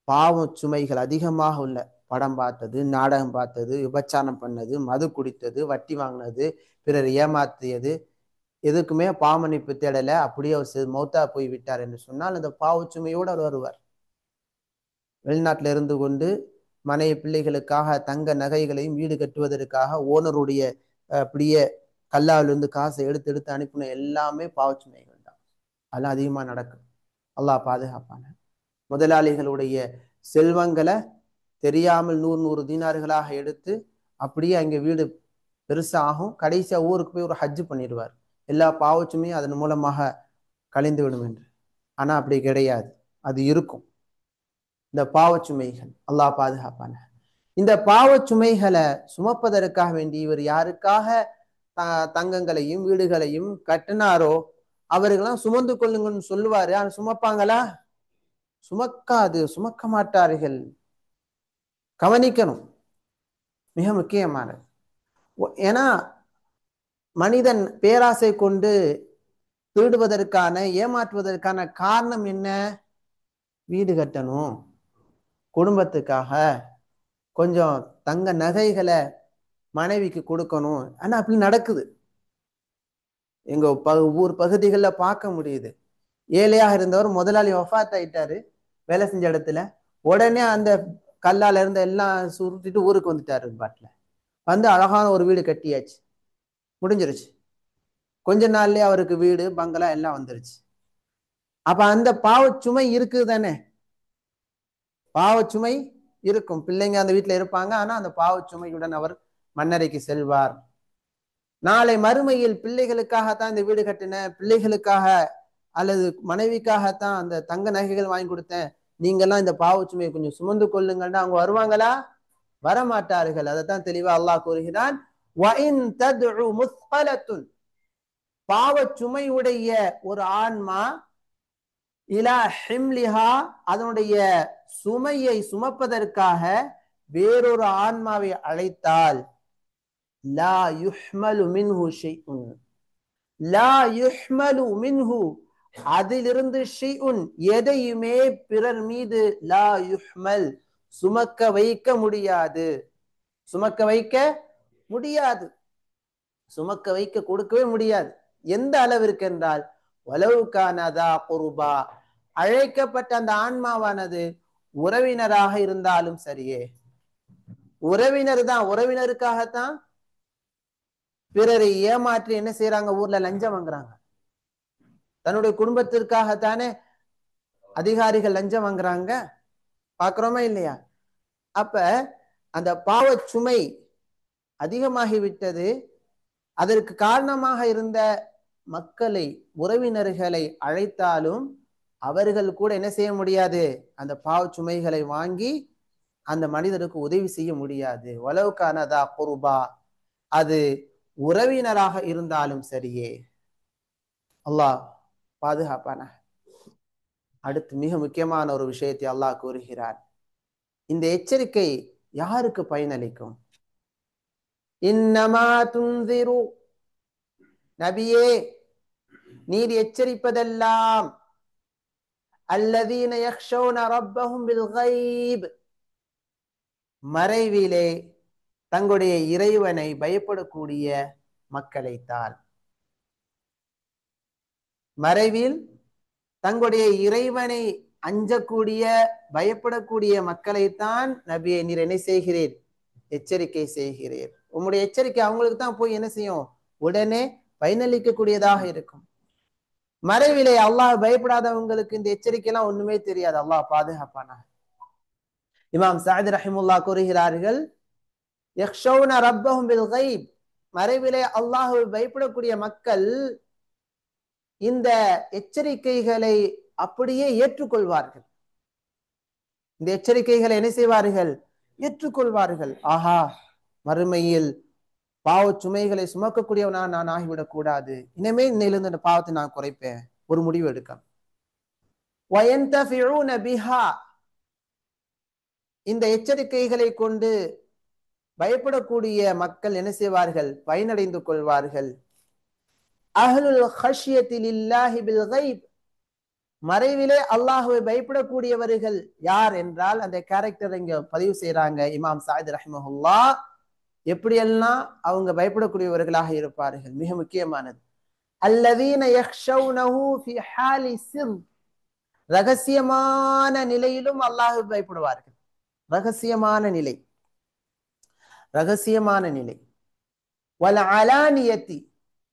பாவ சுமைகள் அதிகமாக உள்ள, படம் பார்த்தது, நாடகம் பார்த்தது, விபச்சாரம் பண்ணது, மது குடித்தது, வட்டி வாங்கினது, பிறர் ஏமாற்றியது, எதுக்குமே பாவமன்னிப்பு தேடல, அப்படியே அவர் மௌத்தா போய் விட்டார் என்று சொன்னால் அந்த பாவ சுமையோடு அவர் வருவார். வெளிநாட்டில் இருந்து கொண்டு மனைவி பிள்ளைகளுக்காக தங்க நகைகளையும் வீடு கட்டுவதற்காக ஓனருடைய அப்படியே கல்லாவிலிருந்து காசை எடுத்து எடுத்து அனுப்பின எல்லாமே பாவச்சுமைகள் தான். அதெல்லாம் அதிகமா நடக்கும். அல்லாஹ் பாதுகாப்பான. முதலாளிகளுடைய செல்வங்களை தெரியாமல் 100 தீனார்களாக எடுத்து அப்படியே அங்கே வீடு பெருசாகும். கடைசியா ஊருக்கு போய் ஒரு ஹஜ்ஜு பண்ணிடுவார். எல்லா பாவச்சுமையும் அதன் மூலமாக கழிந்து விடும் என்று. ஆனா அப்படி கிடையாது, அது இருக்கும். இந்த பாவச்சுமைகள் அல்லாஹ் பாதுகாப்பான. இந்த பாவச்சுமைகளை சுமப்பதற்காக வேண்டி இவர் யாருக்காக தங்கங்களையும் வீடுகளையும் கட்டினாரோ அவர்களெல்லாம் சுமந்து கொள்ளுங்கன்னு சொல்லுவாரு. ஆனா சுமப்பாங்களா? சுமக்க மாட்டார்கள். கவனிக்கணும், மிக முக்கியமானது. ஏன்னா மனிதன் பேராசை கொண்டு திருடுவதற்கான, ஏமாற்றுவதற்கான காரணம் என்ன? வீடு கட்டணும், குடும்பத்துக்காக கொஞ்சம் தங்க நகைகளை மனைவிக்கு கொடுக்கணும். ஆனா அப்படி நடக்குது. எங்க ஊர் பகுதிகளில் பார்க்க முடியுது. ஏழையாக இருந்தவர் முதலாளி வஃபாத் ஆயிட்டாரு வேலை செஞ்ச இடத்துல. உடனே அந்த கல்லால இருந்த எல்லாம் சுருட்டிட்டு ஊருக்கு வந்துட்டாரு. பாட்டில் வந்து அழகான ஒரு வீடு கட்டியாச்சு, முடிஞ்சிருச்சு. கொஞ்ச நாள்லயே அவருக்கு வீடு பங்களா எல்லாம் வந்துருச்சு. அப்ப அந்த பாவச்சுமை இருக்குது தானே, பாவச்சுமை இருக்கும். பிள்ளைங்க அந்த வீட்டுல இருப்பாங்க, ஆனா அந்த பாவச்சுமையுடன் அவர் மன்னரைக்கு செல்வார். நாளை மறுமையில் பிள்ளைகளுக்காகத்தான் இந்த வீடு கட்டினேன், பிள்ளைகளுக்காக அல்லது மனைவிக்காகத்தான் அந்த தங்க நகைகள் வாங்கி கொடுத்தேன், நீங்கெல்லாம் இந்த பாவச்சுமையை கொஞ்சம் சுமந்து கொள்ளுங்கன்னா அவங்க வருவாங்களா? வரமாட்டார்கள். அதைத்தான் தெளிவா அல்லாஹ் கூறுகிறான், பாவச்சுமையுடைய ஒரு ஆன்மா இலா ஹிம்லிஹா, அதனுடைய சுமையை சுமப்பதற்காக வேறொரு ஆன்மாவை அழைத்தால், லா யுஹ்மலு மின்ஹு ஷைஉன், லா யுஹ்மலு மின்ஹு, அதிலிருந்து ஷைஉன், எதையுமே பிறர் மீது லா யுஹ்மல், சுமக்க வைக்க முடியாது, சுமக்க வைக்க முடியாது, சுமக்க வைக்க கொடுக்கவே முடியாது. எந்த அளவிற்கு என்றால், வலவுகானதா குர்பா, அழைக்கப்பட்ட அந்த ஆன்மாவானது உறவினராக இருந்தாலும் சரியே, உறவினர் தான், உறவினருக்காகத்தான் பிறரை ஏமாற்றி என்ன செய்யறாங்க, ஊர்ல லஞ்சம் வாங்குறாங்க. தன்னுடைய குடும்பத்திற்காகத்தானே அதிகாரிகள் லஞ்சம் வாங்குறாங்க, பாக்குறோமா இல்லையா? அப்ப அந்த பாவ சுமை அதிகமாகிவிட்டது. அதற்கு காரணமாக இருந்த மக்களை, உறவினர்களை அழைத்தாலும் அவர்கள் கூட என்ன செய்ய முடியாது, அந்த பாவ சுமைகளை வாங்கி அந்த மனிதருக்கு உதவி செய்ய முடியாது. வலவுகானதா குர்பா, அது உறவினராக இருந்தாலும் சரியே. அல்லாஹ் பாதுகாப்பான. அடுத்து மிக முக்கியமான ஒரு விஷயத்தை அல்லாஹ் கூறுகிறார். இந்த எச்சரிக்கை யாருக்கு பயனளிக்கும்? இன்னமா துன்திரு, நபியே நீர் எச்சரிப்பதெல்லாம் அல்லதீன யக்ஷௌன ரப்பஹும் பில் கைப், மறைவிலே தங்களுடைய இறைவனை பயப்படக்கூடிய மக்களைத்தான், மறைவில் தங்களுடைய இறைவனை அஞ்சக்கூடிய பயப்படக்கூடிய மக்களைத்தான் நபியை நீர் என்ன செய்கிறீர், எச்சரிக்கை செய்கிறீர். உங்களுடைய எச்சரிக்கை அவங்களுக்கு தான் போய் என்ன செய்யும், உடனே பயனளிக்கக்கூடியதாக இருக்கும். மறைவிலே அல்லாஹ் பயப்படாதவங்களுக்கு இந்த எச்சரிக்கை எல்லாம் ஒண்ணுமே தெரியாது. அல்லாஹ் பாதுகாப்பானா. இமாம் சஅத் ரஹிமுல்லாஹ் கூறுகிறார்கள், யக்ஷௌன ரப்பஹும் பில் கைப், மறைவிலே அல்லாஹ்வை பயப்படக்கூடிய மக்கள் இந்த எச்சரிக்கைகளை அப்படியே ஏற்றுக்கொள்வார்கள். இந்த எச்சரிக்கைகளை என்ன செய்வார்கள், ஏற்றுக்கொள்வார்கள். ஆஹா, மறுமையில் பாவ சுமைகளை சுமக்கக்கூடியவனா நான் ஆகிவிடக் கூடாது, இனிமே இன்னையிலிருந்து இந்த பாவத்தை நான் குறைப்பேன், ஒரு முடிவு எடுக்க. இந்த எச்சரிக்கைகளை கொண்டு பயப்படக்கூடிய மக்கள் என்ன செய்வார்கள், பயனடைந்து கொள்வார்கள். அஹ்லுல் ஹஷ்யத்தி லில்லாஹி பில் கைப், மறைவிலே அல்லாஹ்வை பயப்படக்கூடியவர்கள் யார் என்றால், அந்த கேரக்டர் இங்க பதிவு செய்யறாங்க இமாம் சஅத் ரஹிமஹுல்லாஹ். எப்படியெல்லாம் அவங்க பயப்படக்கூடியவர்களாக இருப்பார்கள்? மிக முக்கியமானது, அல்லதீன யக்ஷௌனஹு ஃபி ஹாலி சிர், ரகசியமான நிலையிலும் அல்லாஹ்வை பயப்படுவார்கள். ரகசியமான நிலை, ரகசியமான நிலை. வல் அலானியத்தி,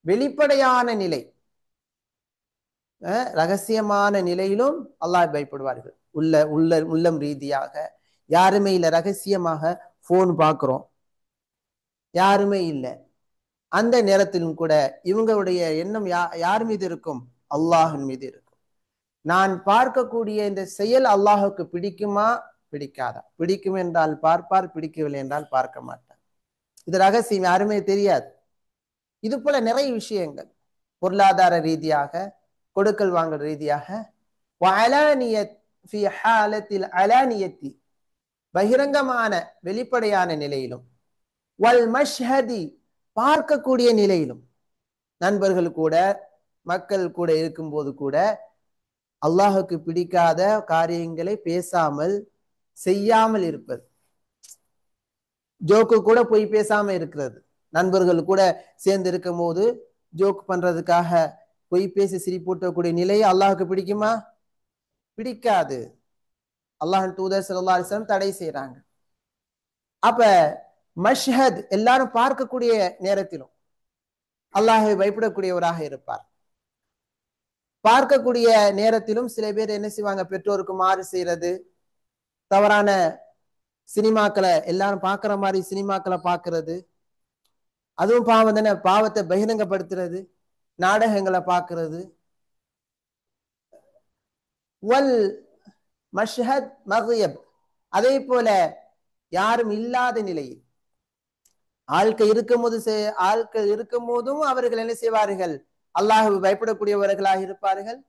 வெளிப்படையான நிலை. ரகசியமான நிலையிலும் அல்லாஹ் பயப்படுவார்கள். உள்ளம் ரீதியாக யாருமே இல்லை, ரகசியமாக போன் பார்க்கிறோம், யாருமே இல்லை, அந்த நேரத்திலும் கூட இவங்களுடைய எண்ணம் யார் மீது இருக்கும், அல்லாஹின் மீது இருக்கும். நான் பார்க்கக்கூடிய இந்த செயல் அல்லாஹுக்கு பிடிக்குமா பிடிக்காதா? பிடிக்கும் என்றால் பார்ப்பார், பிடிக்கவில்லை என்றால் பார்க்க மாட்டார். இது ரகசியம், யாருமே தெரியாது. இது போல நிறைய விஷயங்கள், பொருளாதார ரீதியாக, கொடுக்கல் வாங்கல் ரீதியாக, பகிரங்கமான வெளிப்படையான நிலையிலும், வல் மஷ்ஹதி, பார்க்கக்கூடிய நிலையிலும், நண்பர்கள் கூட மக்கள் கூட இருக்கும்போது கூட அல்லாஹுக்கு பிடிக்காத காரியங்களை பேசாமல் செய்யாமல் இருப்பது, ஜோக்கு கூட போய் பேசாம இருக்கிறது. நண்பர்கள் கூட சேர்ந்து இருக்கும் போது ஜோக் பண்றதுக்காக பொய் பேசி சிரிப்பூட்டக்கூடிய நிலையை அல்லாஹுக்கு பிடிக்குமா? பிடிக்காது. அல்லாஹ்வின் தூதர் ஸல்லல்லாஹு அலைஹி வஸல்லம் தடை செய்யறாங்க. அப்ப மஷ்ஹத், எல்லாரும் பார்க்கக்கூடிய நேரத்திலும் அல்லாஹ்வை பயப்படக்கூடியவராக இருப்பார். பார்க்கக்கூடிய நேரத்திலும் சில பேர் என்ன செய்வாங்க, பெற்றோருக்கு மாறு செய்யறது, தவறான சினிமாக்களை எல்லாரும் பார்க்கிற மாதிரி சினிமாக்களை பார்க்கறது, அதுவும் பாவம் தானே. பாவத்தை பகிரங்கப்படுத்துறது, நாடகங்களை பார்க்கறது. வல் மஷ்ஹத் மக்யப், அதே போல யாரும் இல்லாத நிலையில் ஆட்கள் இருக்கும் போதும் அவர்கள் என்ன செய்வார்கள், அல்லாஹுவை பயப்படக்கூடியவர்களாக இருப்பார்கள்.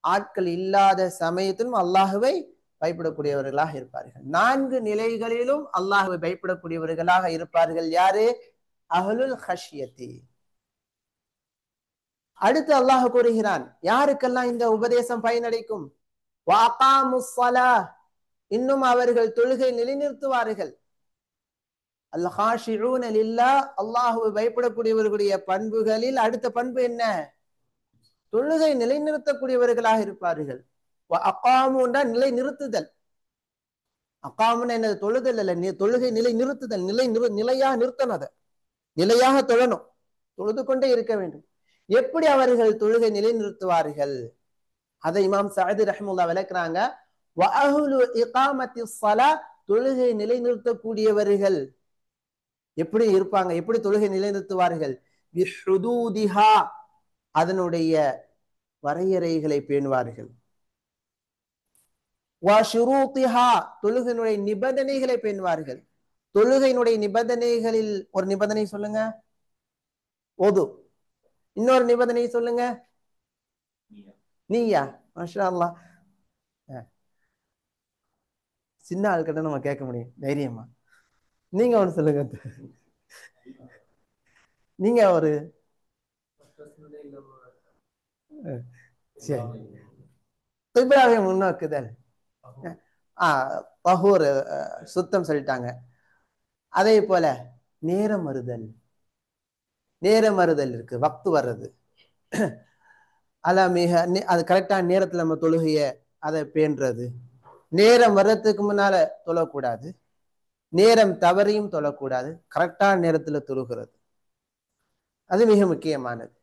ஆட்கள் இல்லாத சமயத்திலும் அல்லாஹுவை பயப்படக்கூடியவர்களாக இருப்பார்கள். 4 நிலைகளிலும் அல்லாஹுவை பயப்படக்கூடியவர்களாக இருப்பார்கள். யாரு? அஹ்லுல் ஹஷ்யத்தி. அடுத்து அல்லாஹ் கூறுகிறான், யாருக்கெல்லாம் இந்த உபதேசம் பயனளிக்கும்? வஅகாமுஸ் ஸலாஹ், இன்னும் அவர்கள் தொழுகை நிலைநிறுத்துவார்கள். அல் ஹாஷிஊன லில்லாஹ், அல்லாஹ்வை பயப்படக்கூடியவர்களுடைய பண்புகளில் அடுத்த பண்பு என்ன? தொழுகை நிலைநிறுத்தக்கூடியவர்களாக இருப்பார்கள். வஅகாமுன்னா நிலை நிறுத்துதல். அகாமுன்னா என்ன? தொழுதல் அல்ல, தொழுகை நிலை நிறுத்துதல். நிலையாக நிறுத்தணும், அதை நிலையாக தொழணும், தொழுது கொண்டே இருக்க வேண்டும். எப்படி அவர்கள் தொழுகை நிலைநிறுத்துவார்கள்? அதை இமாம் சஅதி ரஹ்மத்துல்லாஹி விளக்குறாங்க. வஅஹ்லு இகாமத்திஸ் ஸலாஹ், தொழுகை நிலைநிறுத்தக்கூடியவர்கள் எப்படி இருப்பாங்க, எப்படி தொழுகை நிலைநிறுத்துவார்கள்? பிஹுதூதிஹா, அதனுடைய வரையறைகளை பேணுவார்கள். வஷுரூத்திஹா, தொழுகையினுடைய நிபந்தனைகளை பேணுவார்கள். தொழுகையினுடைய நிபந்தனைகளில் ஒரு நிபந்தனை சொல்லுங்க, ஒது. இன்னொரு நிபந்தனை சொல்லுங்க, நீயா. மாஷா அல்லாஹ், சின்ன ஆள்கிட்ட நம்ம கேட்க முடியும் தைரியமா. நீங்க ஒண்ணு சொல்லுங்க, நீங்க ஒரு சரி முன்னோக்குதல், பஹூர் சுத்தம் சொல்லிட்டாங்க. அதே போல நேரம் மறுதல் இருக்கு, வக்து வர்றது, அது கரெக்டான நேரத்துல நம்ம தொழுகைய அதை பேணுறது. நேரம் வர்றதுக்கு முன்னால தொழக்கூடாது, நேரம் தவறியும் தொழக்கூடாது, கரெக்டான நேரத்துல தொழுகிறது, அது மிக முக்கியமானது.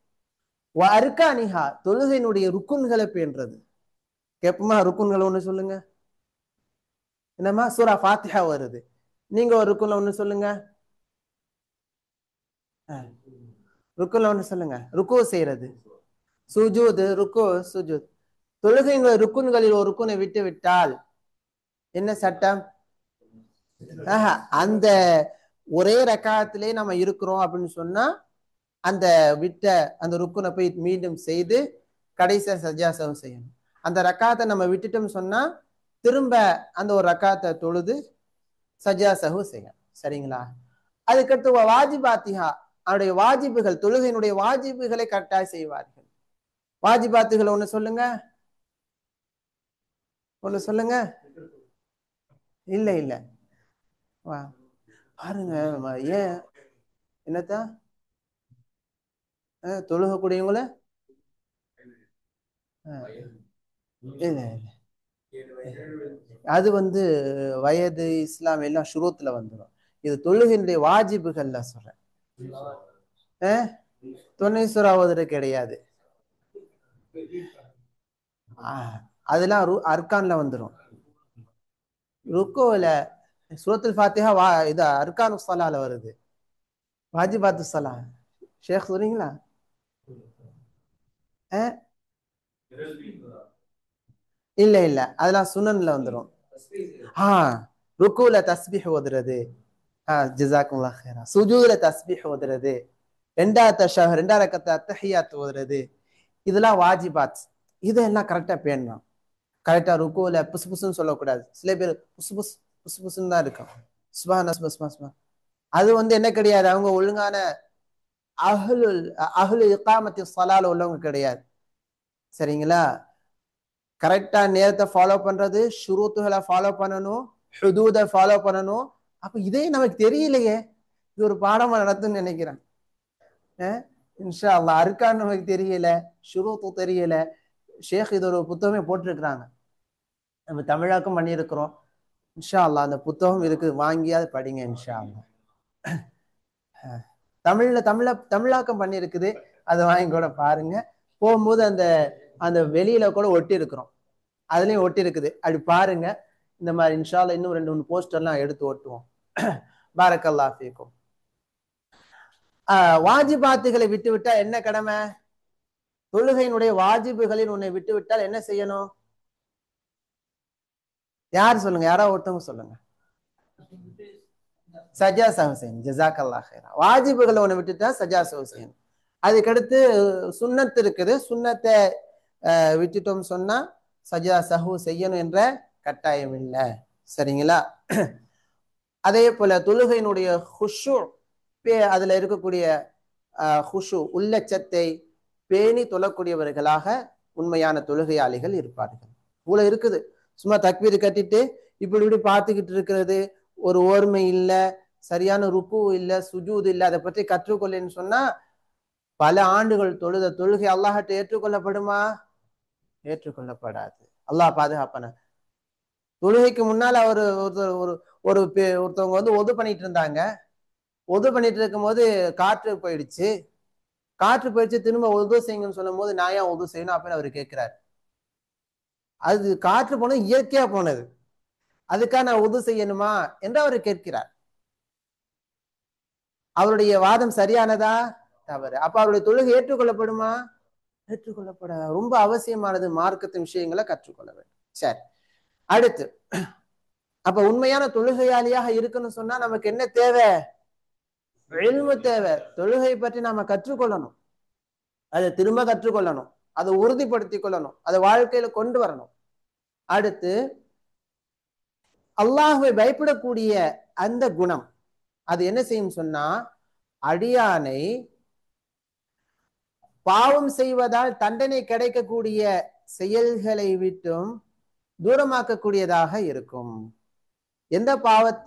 அர்கானிஹா, தொழுகையினுடைய ருக்குன்களை பேணுறது. கேப்பமா, ருக்குன்கள் ஒண்ணு சொல்லுங்க. என்னமா சூரா ஃபாத்திஹா வருது, நீங்க ஒரு ருக்குன்ல ஒண்ணு சொல்லுங்க. ருக்குன்ல ஒண்ணு சொல்லுங்க. ருக்கு செய்யறது, சுஜூத், ருக்கு சுஜூத். தொழுகையின் ருக்குன்களில் ஒரு ருக்குனை விட்டு விட்டால் என்ன சட்டம்? அந்த ஒரே ரக்காத்திலே நம்ம இருக்கிறோம் அப்படின்னு சொன்னா அந்த விட்ட அந்த ருக்குனை போய் மீண்டும் செய்து கடைசியா சஜ்ஜாசஹு செய்யணும். அந்த ரக்காத்தை நம்ம விட்டுட்டோம்னு சொன்னா திரும்ப அந்த ஒரு ரக்காத்தை தொழுது சஜ்ஜாசஹு செய்யணும். சரிங்களா? அதுக்கடுத்து வாஜிபாத்திஹா, அவருடைய வாஜிபுகள், தொழுகையினுடைய வாஜிபுகளை கரெக்டாக செய்வார்கள். வாஜிபாத்துகள் ஒண்ணு சொல்லுங்க, இல்ல பாருங்க. ஏன் என்னத்தா தொழுகக்கூடியவங்கள அது வயது, இஸ்லாம் எல்லாம் ஷுரூத்துல வந்துடும். இது தொழுகையினுடைய வாஜிபுகள்ல சொல்றேன். துணை சூறாவது கிடையாது, அதெல்லாம் அர்கான்ல வந்துடும். ருக்குல சூரத்துல் ஃபாத்திஹா இது அர்கானு ஸலால வருது, வாஜிபாத்து ஸலா. ஷேக் சொல்றீங்களா? இல்ல அதெல்லாம் சுனன்ல வந்துடும். ருக்குல தஸ்பீஹ் ஓதுறது, ஜஸாக்குல்லாஹ் ஹைரா. சுஜூதுல தஸ்பீஹ் ஓதுறது, ரெண்டாவது ரக்கத்துல அத்தஹியாத் ஓதுறது, இதெல்லாம் வாஜிபாத். இதெல்லாம் கரெக்டா பேணணும். கரெக்டா ருக்குல புசு புசுன்னு சொல்லக்கூடாது. சில பேர் புசு புசுன்னு தான் இருக்கும். அது என்ன கிடையாது, அவங்க ஒழுங்கான அஹ்லு இகாமத்தி ஸலால உள்ளவங்க கிடையாது. சரிங்களா? கரெக்டா நேரத்தை ஃபாலோ பண்றது, ஷுரூத்துகளை ஃபாலோ பண்ணணும், ஹுதூதை ஃபாலோ பண்ணணும். அப்ப இதே நமக்கு தெரியலையே, இது ஒரு பாடமா நடத்துன்னு நினைக்கிறேன். இன்ஷா அல்லாஹ். அர்கான் நமக்கு தெரியல, ஷுரூத்து தெரியல. ஷேக் இது ஒரு புத்தகமே போட்டிருக்கிறாங்க, நம்ம தமிழாக்கம் பண்ணியிருக்கிறோம். இன்ஷா அல்லாஹ் அந்த புத்தகம் இருக்கு, வாங்கியாவது படிங்க இன்ஷா அல்லாஹ். தமிழாக்கம் பண்ணியிருக்குது, அதை வாங்கி கூட பாருங்க. போகும்போது அந்த அந்த வெளியில கூட ஒட்டி இருக்கிறோம், அதுலயும் ஒட்டி இருக்குது. அப்படி பாருங்க. இந்த மாதிரி இன்ஷால்ல இன்னும் 2 3 போஸ்டர்லாம் எடுத்து ஒட்டுவோம். பாரக்கல்லாஹ் ஃபீக்கும். வாஜிபாத்துகளை விட்டு விட்டா என்ன கடமை? தொழுகையினுடைய வாஜிபுகளில் உன்னை விட்டு விட்டால் என்ன செய்யணும்? யார் சொல்லுங்க, யாராவது ஒருத்தவங்க சொல்லுங்க. சஜா சஹுசைன். ஜஸாக்கல்லாஹ் ஹைரா. வாஜிபுகளை உன்னை விட்டுட்டா சஜா ஹுசைன். அதுக்கடுத்து சுன்னத்து இருக்குது, சுன்னத்தை விட்டுட்டோம் சொன்னா சஜா சஹு செய்யணும் என்ற கட்டாயம் இல்லை. சரிங்களா? அதே போல தொழுகையினுடைய ஹுஷு, அதுல இருக்கக்கூடிய ஹுஷு உள்ளச்சத்தை பேணி தொழக்கூடியவர்களாக உண்மையான தொழுகையாளிகள் இருப்பார்கள். இவ்வளவு இருக்குது. சும்மா தக்பீர் கட்டிட்டு இப்படி இப்படி பார்த்துக்கிட்டு இருக்கிறது, ஒரு ஓர்மை இல்லை, சரியான ருக்கு இல்லை, சுஜூது இல்லை, அதை பற்றி கற்றுக்கொள்ளேன்னு சொன்னா பல ஆண்டுகள் தொழுத தொழுகை அல்லாஹ்ட்ட ஏற்றுக்கொள்ளப்படுமா? ஏற்றுக்கொள்ளப்படாது. அல்லாஹ் பாதுகாப்பான. தொழுகைக்கு முன்னால ஒரு ஒருத்தவங்க வந்து ஒது பண்ணிட்டு இருந்தாங்க. ஒது பண்ணிட்டு இருக்கும் போது காற்று போயிடுச்சு. திரும்ப ஒது செய்யுங்கன்னு சொல்லும் போது நான் ஏன் ஒது செய்யணும் அப்படின்னு அவர் கேட்கிறார். அது காற்று போனது இயற்கையா போனது, அதுக்காக நான் ஒது செய்யணுமா என்று அவர் கேட்கிறார். அவருடைய வாதம் சரியானதா தவறு? அப்ப அவருடைய தொழுகை ஏற்றுக்கொள்ளப்படுமா? ஏற்றுக்கொள்ளப்பட ரொம்ப அவசியமானது. மார்க்கத்தின் விஷயங்களை கற்றுக்கொள்ள வேண்டும். சரி, அடுத்து அப்ப உண்மையான தொழுகையாளியாக இருக்குன்னு சொன்னா நமக்கு என்ன தேவை? இல்மு தேவை. தொழுகை பற்றி நாம கற்றுக்கொள்ளணும், அதை திரும்ப கற்றுக்கொள்ளணும், அதை உறுதிப்படுத்திக் கொள்ளணும், அதை வாழ்க்கையில கொண்டு வரணும். அடுத்து அல்லாஹ்வை பயப்படக்கூடிய அந்த குணம் அது என்ன செய்யும் சொன்னா அடியானை பாவம் செய்வதால் தண்டனை கிடைக்கக்கூடிய செயல்களை விட்டும் தூரமாக்கக்கூடியதாக இருக்கும்.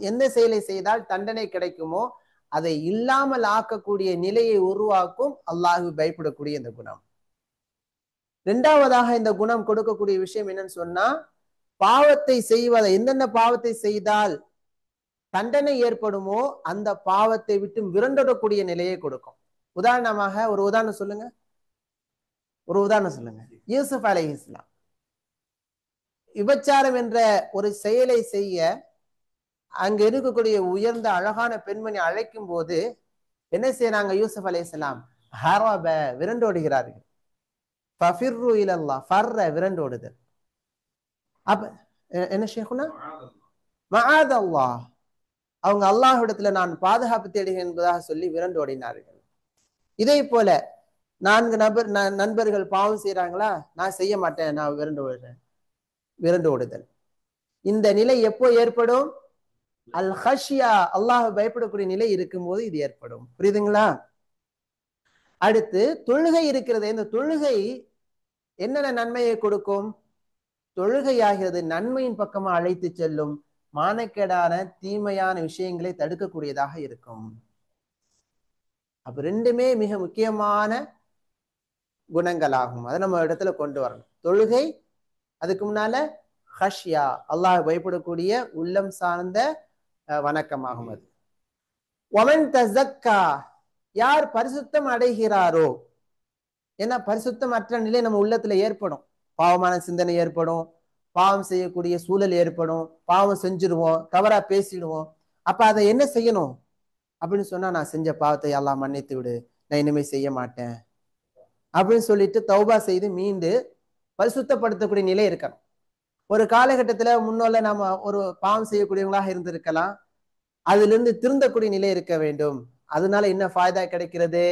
எந்த செயலை செய்தால் தண்டனை கிடைக்குமோ அதை இல்லாமல் ஆக்கக்கூடிய நிலையை உருவாக்கும் அல்லாஹ்வை பயப்படக்கூடிய இந்த குணம். இரண்டாவதாக இந்த குணம் கொடுக்கக்கூடிய விஷயம் என்னன்னு சொன்னா பாவத்தை செய்வதை, எந்தெந்த பாவத்தை செய்தால் தண்டனை ஏற்படுமோ அந்த பாவத்தை விட்டு விரண்டக்கூடிய நிலையை கொடுக்கும். உதாரணமாக ஒரு உதாரணம் சொல்லுங்க. யூசுப் அலைஹிஸ்ஸலாம் விபச்சாரம் என்ற ஒரு செயலை செய்ய அங்க இருக்கக்கூடிய உயர்ந்த அழகான பெண்மணி அழைக்கும் போது என்ன செய்யறாங்க? யூசுப் அலைஹிஸ்ஸலாம் ஹரப, விரண்டோடுகிறார்கள். ஃபஃபிர்ரு இலல்லாஹ், ஃபர்ர விரண்டோடுதல். அப்ப என்ன ஷேகுனா மஆதல்லாஹ், அவங்க அல்லாஹ்விடத்துல நான் பாதுகாப்பு தேடுகிறேன் என்பதாக சொல்லி விரண்டோடினார்கள். இதே போல 4 நண்பர்கள் பாவம் செய்யறாங்களா, நான் செய்ய மாட்டேன், நான் விரண்டு ஓடுதல். இந்த நிலை எப்போ ஏற்படும்? அல் ஹஷ்யா, அல்லாஹ் பயப்படக்கூடிய நிலை இருக்கும்போது இது ஏற்படும். புரியுதுங்களா? அடுத்து தொழுகை இருக்கிறது. இந்த தொழுகை என்னென்ன நன்மையை கொடுக்கும்? தொழுகையாகிறது நன்மையின் பக்கமா அழைத்து செல்லும், மானக்கேடான தீமையான விஷயங்களை தடுக்கக்கூடியதாக இருக்கும். அப்ப ரெண்டுமே மிக முக்கியமான குணங்களாகும். அதை நம்ம இடத்துல கொண்டு வரணும். தொழுகை, அதுக்கு முன்னால ஹஷ்யா, அல்லாஹ் பயப்படக்கூடிய உள்ளம் சார்ந்த வணக்கமாகும். அது ஒமன் தஸக்கா, யார் பரிசுத்தம் அடைகிறாரோ, ஏன்னா பரிசுத்தம் அற்ற நிலை நம்ம உள்ளத்துல ஏற்படும், பாவமான சிந்தனை ஏற்படும், பாவம் செய்யக்கூடிய சூழல் ஏற்படும், பாவம் செஞ்சிருவோம், தவறா பேசிடுவோம். அப்ப அதை என்ன செய்யணும் அப்படின்னு சொன்னா, நான் செஞ்ச பாவத்தை அல்லாஹ் மன்னித்து விடு, நான் இனிமே செய்ய மாட்டேன் அப்படின்னு சொல்லிட்டு தௌபா செய்து மீண்டு பரிசுத்தப்படுத்தக்கூடிய நிலை இருக்கணும். ஒரு காலகட்டத்துல முன்னோல நாம ஒரு பாவம் செய்யக்கூடியவங்களாக இருந்திருக்கலாம், அதுல இருந்து திருந்தக்கூடிய நிலை இருக்க வேண்டும். அதனால என்ன ஃபாய்தா கிடைக்கிறது?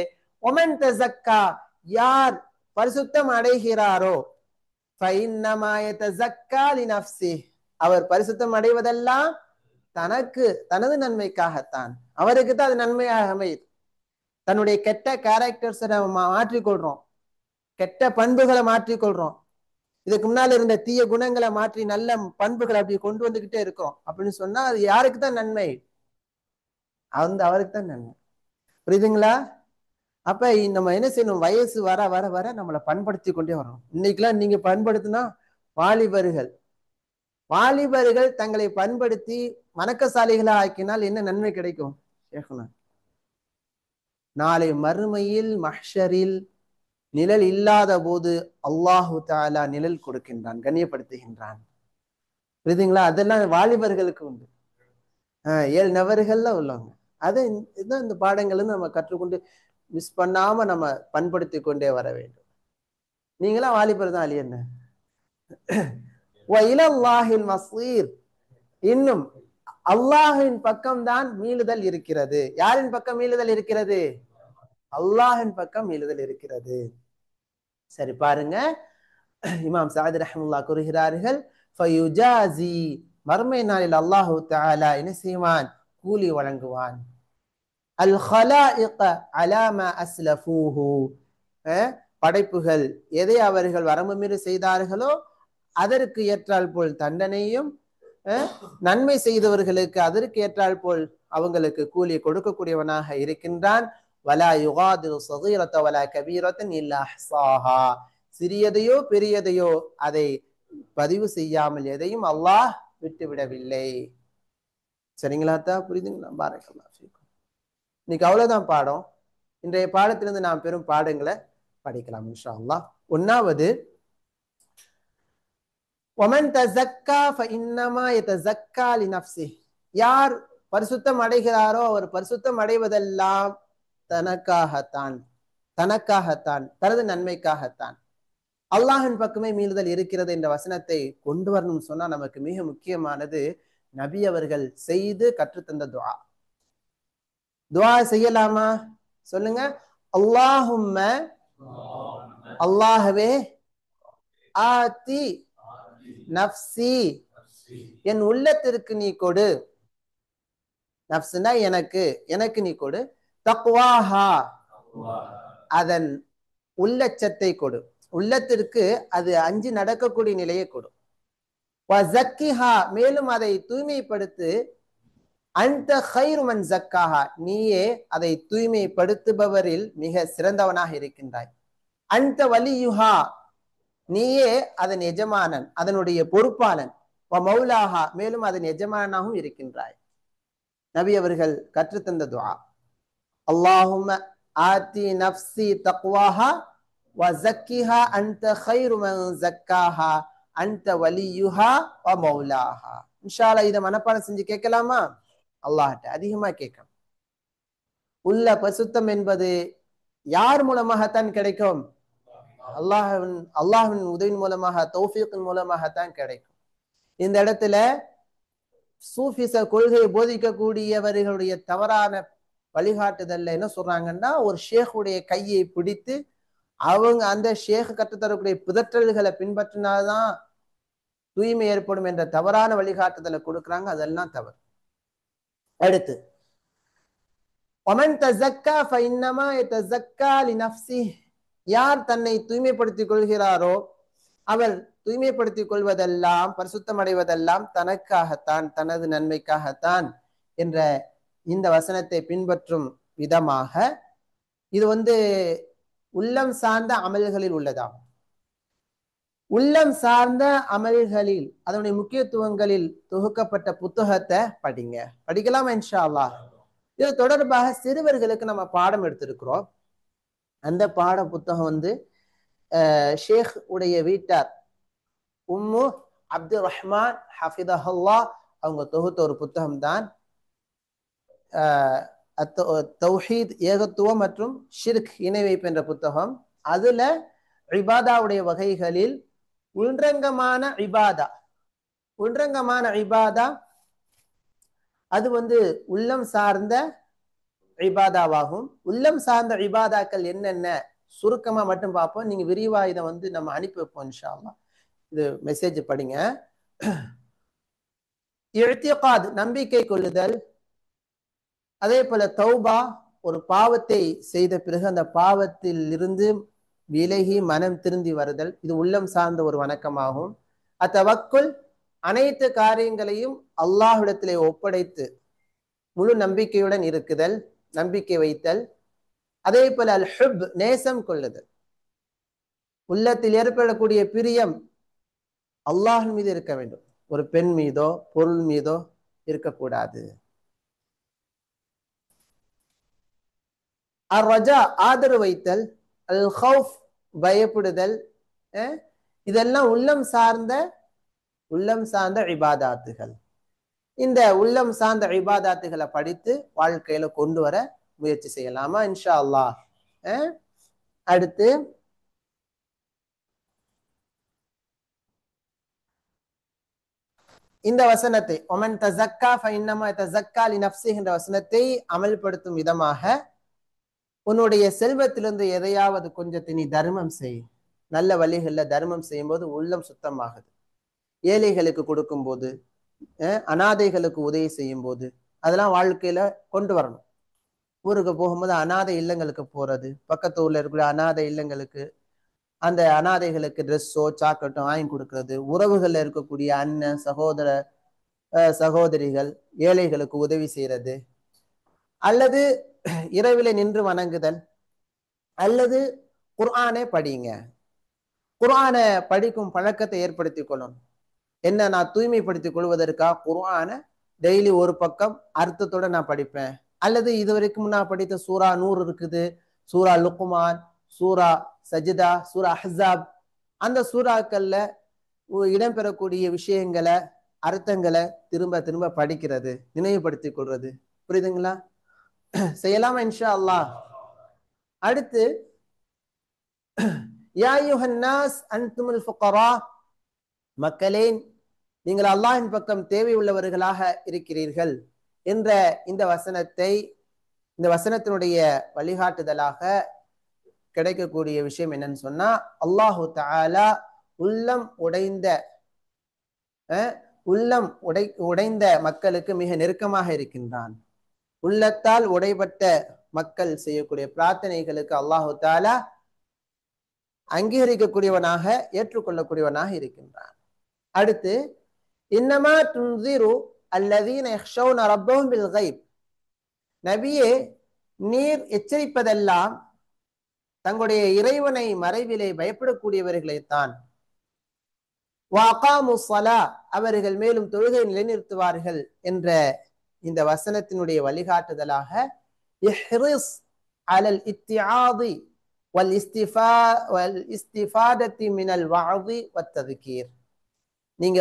ஒமன் தஸக்கா, யார் பரிசுத்தம் அடைகிறாரோ, ஃபஇன்னமா யதஸக்கா லினஃப்ஸி, அவர் பரிசுத்தம் அடைவதெல்லாம் தனது நன்மைக்காகத்தான், அவருக்கு தான் அது நன்மையாக அமையுது. தன்னுடைய கெட்ட கேரக்டர்ஸை நம்ம மாற்றிக்கொள்றோம், கெட்ட பண்புகளை மாற்றிக்கொள்றோம், இதுக்கு முன்னால இருந்த தீய குணங்களை மாற்றி நல்ல பண்புகளை அப்படி கொண்டு வந்துகிட்டே இருக்கோம் அப்படின்னு சொன்னா அது யாருக்கு தான் நன்மை? அவருக்கு தான் நன்மை. புரியுதுங்களா? அப்ப நம்ம என்ன செய்யணும்? வயசு வர வர வர நம்மளை பண்படுத்தி கொண்டே வரணும். இன்னைக்கெல்லாம் நீங்க பண்படுத்தினா வாலிபர்கள் தங்களை பண்படுத்தி வணக்கசாலிகளா ஆக்கினால் என்ன நன்மை கிடைக்கும்? நாளை மறுமையில் மஹ்ஷரில் நிழல் இல்லாத போது அல்லாஹு தாலா நிழல் கொடுக்கின்றான், கண்ணியப்படுத்துகின்றான். புரியுதுங்களா? அதெல்லாம் வாலிபர்களுக்கு உண்டு. 7 நபர்கள்ல உள்ளவங்க. அது இதுதான் இந்த பாடங்கள் நம்ம கற்றுக்கொண்டு மிஸ் பண்ணாம நம்ம பண்படுத்தி கொண்டே வர வேண்டும். நீங்களாம் வாலிபர் தான், அலி என்ன மசீர். இன்னும் அல்லாஹின் பக்கம் தான் மீளுதல் இருக்கிறது. யாரின் பக்கம் மீளுதல் இருக்கிறது? அல்லாஹின் பக்கம் மீளுதல் இருக்கிறது. சரி பாருங்க, இமாம் சாதி ரஹ்மத்துல்லாஹி கூறுகிறார்கள், ஃபயுஜாசி, மறுமை நாளில் அல்லாஹு தஆலா என்ன செய்வான்? கூலி வழங்குவான். அல் ஹலாயிக அலா மா அஸ்லஃபூஹு, படைப்புகள் எதை அவர்கள் வரம்பு மீறி செய்தார்களோ அதற்கு ஏற்றால் போல் தண்டனையும், நன்மை செய்தவர்களுக்கு அதற்கு ஏற்றால் போல் அவங்களுக்கு கூலி கொடுக்கக்கூடியவனாக இருக்கின்றான். வலா யுகாதிரு ஸகீரத வலா கபீரத்தன் இல்லா அஹ்ஸாஹா, சிறியதையோ பெரியதையோ அதை பதிவு செய்யாமல் எதையும் அல்லாஹ் விட்டுவிடவில்லை. சரிங்களா? புரியுதுங்களா? பாரக்கல்லாஹ் ஃபீக்கும். இன்னைக்கு அவ்வளவுதான் பாடம். இன்றைய பாடத்திலிருந்து நாம் பெரும் பாடங்களை படிக்கலாம் இன்ஷா அல்லாஹ். ஒன்னாவது, ومن تزكى فإنما يتزكى لنفسه, யார் பரிசுத்தம் அடைகிறாரோ அவர் பரிசுத்தம் அடைவதெல்லாம் தனக்காகத்தான், தனது நன்மைக்காகத்தான். அல்லாஹின் பக்கமே மீளுதல் இருக்கிறது என்ற வசனத்தை கொண்டு வரணும் சொன்னா நமக்கு மிக முக்கியமானது நபி அவர்கள் செய்து கற்றுத்தந்த துஆ. துஆ செய்யலாமா? சொல்லுங்க. அல்லாஹும்ம, அல்லாஹ்வே, ஆதி நஃப்சி, என் உள்ளத்திற்கு நீ கொடு, நஃப்ஸ்னா எனக்கு, எனக்கு நீ கொடு, தக்வாஹா, அதன் உள்ளச்சத்தை கொடு, உள்ளத்திற்கு அது அஞ்சு நடக்கக்கூடிய நிலையை கொடு, வஸக்கிஹா, மேலும் அதை தூய்மைப்படுத்து, அன்த கைரு மன் ஸக்காஹா, நீயே அதை தூய்மைப்படுத்துபவரில் மிக சிறந்தவனாக இருக்கின்றாய், அன்த வலியுஹா, நீயே அதன் எஜமானன், அதனுடைய பொறுப்பாளன், மௌலாஹா, மேலும் அதன் எஜமானாகவும் இருக்கின்றாய். நபி அவர்கள் கற்றுத்தந்த துஆ. அல்லாஹும்ம ஆதி நஃப்ஸி தக்வாஹா வஸக்கிஹா அன்த கைரு மன் ஸக்காஹா அன்த வலியுஹா வ மௌலாஹா. இன்ஷா அல்லாஹ் இதை மனப்பாடம் செஞ்சு கேட்கலாமா? அல்லாஹ்ட்ட அதிகமா கேட்கணும். உள்ள பரிசுத்தம் என்பது யார் மூலமாகத்தான் கிடைக்கும்? அல்லாஹ்வின் உதவியின் மூலமாக, தௌஃபீக்கின் மூலமாகத்தான் கிடைக்கும். இந்த இடத்துல சூஃபிச கொள்கையை போதிக்கக்கூடியவர்களுடைய தவறான வழிகாட்டுதல்ல என்ன சொல்றாங்கன்னா, ஒரு ஷேக்குடைய கையை பிடித்து அவங்க அந்த ஷேக் கற்றுத்தரக்கூடிய பிதற்றல்களை பின்பற்றினாதான் தூய்மை ஏற்படும் என்ற தவறான வழிகாட்டுதலை கொடுக்குறாங்க. அதெல்லாம் தவறு. அடுத்து, ஒமன் தஸக்கா ஃபஇன்னமா யதஸக்கா லினஃப்ஸிஹ், யார் தன்னை தூய்மைப்படுத்திக் கொள்கிறாரோ அவர் தூய்மைப்படுத்திக் கொள்வதெல்லாம், பரிசுத்தம் அடைவதெல்லாம் தனக்காகத்தான், தனது நன்மைக்காகத்தான் என்ற இந்த வசனத்தை பின்பற்றும் விதமாக இது உள்ளம் சார்ந்த அமல்களில் உள்ளதாம். உள்ளம் சார்ந்த அமல்களில் அதனுடைய முக்கியத்துவங்களில் தொகுக்கப்பட்ட புத்தகத்தை படிங்க, படிக்கலாமா இன்ஷா அல்லாஹ். இது தொடர்பாக சிறுவர்களுக்கு நம்ம பாடம் எடுத்திருக்கிறோம். அந்த பாட புத்தகம் ஷேக் உடைய வீட்டார் உம்மு அப்துல் ரஹ்மான் ஹஃபிதஹுல்லாஹ் அவங்க தொகுத்த ஒரு புத்தகம் தான் தௌஹீத், ஏகத்துவம் மற்றும் ஷிர்க், இணை வைப்பு என்ற புத்தகம். அதுல இபாதாவுடைய வகைகளில் உள்ரங்கமான இபாதா அது உள்ளம் சார்ந்த இபாதாவாகும். உள்ளம் சார்ந்த இபாதாக்கள் என்னென்ன சுருக்கமா மட்டும் பார்ப்போம். நீங்க விரிவா இதை நம்ம அனுப்பி வைப்போம் இன்ஷா அல்லாஹ். இது மெசேஜ் படிங்க. இஅ்திகாத், நம்பிக்கை கொள்ளுதல். அதே போல தௌபா, ஒரு பாவத்தை செய்த பிறகு அந்த பாவத்தில் இருந்து விலகி மனம் திருந்தி வருதல், இது உள்ளம் சார்ந்த ஒரு வணக்கமாகும். அத்தவக்குல், அனைத்து காரியங்களையும் அல்லாஹ்விடத்திலே ஒப்படைத்து முழு நம்பிக்கையுடன் இருக்குதல், நம்பிக்கை வைத்தல். அதே போல அல் ஹுப், நேசம் கொள்ளுதல், உள்ளத்தில் ஏற்படக்கூடிய பிரியம் அல்லாஹ் மீது இருக்க வேண்டும், ஒரு பெண் மீதோ பொருள் மீதோ இருக்கக்கூடாது. அர் ரஜா, ஆதரவு வைத்தல். அல் ஹவுஃப், பயப்படுதல், இதெல்லாம் உள்ளம் சார்ந்த இபாதாத்துகள். இந்த உள்ளம் சார்ந்த இபாதாத்துகளை படித்து வாழ்க்கையில கொண்டு வர முயற்சி செய்யலாமா இன்ஷா அல்லாஹ். அடுத்து இந்த வசனத்தை ஒமன் தஸக்கா ஃபஇன்னமா தஸக்கா லினஃப்ஸிஹி என்ற வசனத்தை அமல்படுத்தும் விதமாக உன்னுடைய செல்வத்திலிருந்து எதையாவது கொஞ்சத்தை நீ தர்மம் செய். நல்ல வழிகளில் தர்மம் செய்யும் போது உள்ளம் சுத்தமாகுது. ஏழைகளுக்கு கொடுக்கும் போது, அனாதைகளுக்கு உதவி செய்யும் போது, அதெல்லாம் வாழ்க்கையில கொண்டு வரணும். ஊருக்கு போகும்போது அனாதை இல்லங்களுக்கு போறது, பக்கத்து ஊர்ல இருக்கிற அனாதை இல்லங்களுக்கு அந்த அனாதைகளுக்கு ட்ரெஸ்ஸோ சாக்லேட்டோ வாங்கி கொடுக்கறது, உறவுகள்ல இருக்கக்கூடிய அண்ணன் சகோதரிகள் ஏழைகளுக்கு உதவி செய்யறது, அல்லது இரவில நின்று வணங்குதல், அல்லது குர்ஆனை படிங்க. குர்ஆனை படிக்கும் பழக்கத்தை ஏற்படுத்திக் கொள்ளணும். என்ன, நான் தூய்மைப்படுத்திக் கொள்வதற்காக குர்ஆனை டெய்லி ஒரு பக்கம் அர்த்தத்தோட நான் படிப்பேன். அல்லது இதுவரைக்கும் நான் படித்த சூரா நூர் இருக்குது, சூரா லுக்மான், சூரா சஜிதா, சூரா அஹ்ஸாப், அந்த சூறாக்கள்ல இடம்பெறக்கூடிய விஷயங்களை அர்த்தங்களை திரும்ப திரும்ப படிக்கிறது, நினைவுபடுத்திக் கொள்றது. புரியுதுங்களா? செய்யலாமா இன்ஷா அல்லாஹ். அடுத்து யா அய்யுஹன் நாஸ் அன்துமுல் ஃபுகரா, மக்களே நீங்கள் அல்லாஹ்வின் பக்கம் தேவை உள்ளவர்களாக இருக்கிறீர்கள் என்ற இந்த வசனத்தினுடைய வழிகாட்டுதலாக கிடைக்கக்கூடிய விஷயம் என்னன்னு சொன்னா, அல்லாஹு தஆலா உள்ளம் உடைந்த மக்களுக்கு மிக நெருக்கமாக இருக்கின்றான். உள்ளத்தால் உடைபட்ட மக்கள் செய்யக்கூடிய பிரார்த்தனைகளுக்கு அல்லாஹு தஆலா அங்கீகரிக்கக்கூடியவனாக ஏற்றுக்கொள்ளக்கூடியவனாக இருக்கின்றான். அடுத்து இன்னமா துன்சிரு அல்லதீன யக்ஷௌன ரப்பஹும் பில் கைப், நபியே நீர் எச்சரிப்பதெல்லாம் தங்களுடைய இறைவனை மறைவிலே பயப்படக்கூடியவர்களைத்தான். வஅகாமு ஸலா, அவர்கள் மேலும் தொழுகை நிலைநிறுத்துவார்கள் என்ற இந்த வசனத்தினுடைய வழிகாட்டுதலாக இஹ்ரிஸ் அலல் இத்திஆதி வல் இஸ்திஃபாதத்தி மினல் வஅதி வத்தذ்கீர், நீங்க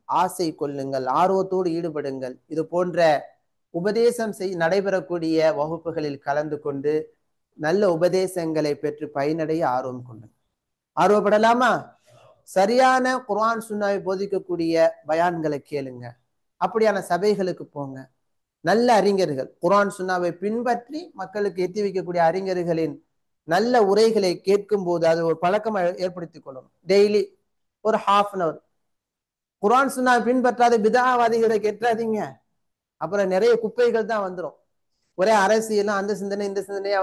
ஆசை கொள்ளுங்கள், ஆர்வத்தோடு ஈடுபடுங்கள். இது போன்ற உபதேசம் நடைபெறக்கூடிய வகுப்புகளில் கலந்து கொண்டு நல்ல உபதேசங்களை பெற்று பயனடைய ஆர்வம் கொள்ளுங்கள். ஆர்வப்படலாமா? சரியான குர்ஆன் சுன்னாவை போதிக்கக்கூடிய பயான்களை கேளுங்க, அப்படியான சபைகளுக்கு போங்க. நல்ல அறிஞர்கள் குர்ஆன் சுன்னாவை பின்பற்றி மக்களுக்கு எத்தி வைக்கக்கூடிய அறிஞர்களின் நல்ல உரைகளை கேட்கும் போது அது ஒரு பழக்கம் ஏற்படுத்திக் கொள்ளணும். டெய்லி ஒரு ½ an hour குர்ஆன் சுன்னாவை பின்பற்றாத பிதஅவாதிகளை கேட்றாதீங்க. அப்புறம் நிறைய குப்பைகள் தான் வந்துடும். ஒரே அரசியலும் அந்த சிந்தனை இந்த சிந்தனையா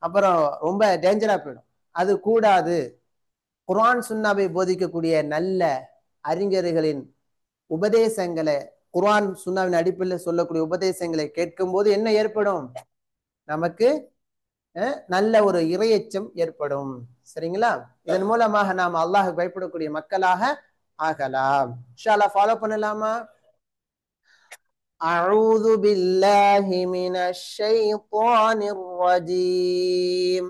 அப்புறம் ரொம்ப டேஞ்சரா போயிடும். அது கூடாது. குர்ஆன் சுன்னாவை போதிக்கக்கூடிய நல்ல அறிஞர்களின் உபதேசங்களை, குர்ஆன் சுன்னாவின் அடிப்படையில் சொல்லக்கூடிய உபதேசங்களை கேட்கும் போது என்ன ஏற்படும்? நமக்கு நல்ல ஒரு இறையச்சம் ஏற்படும். சரிங்களா? இதன் மூலமாக நாம் அல்லாஹ்வுக்கு பயப்படக்கூடிய மக்களாக ஆகலாம். இன்ஷா அல்லாஹ் ஃபாலோ பண்ணலாமா? அஊது பில்லாஹி மினஷ் ஷைத்தானிர் ரஜீம்.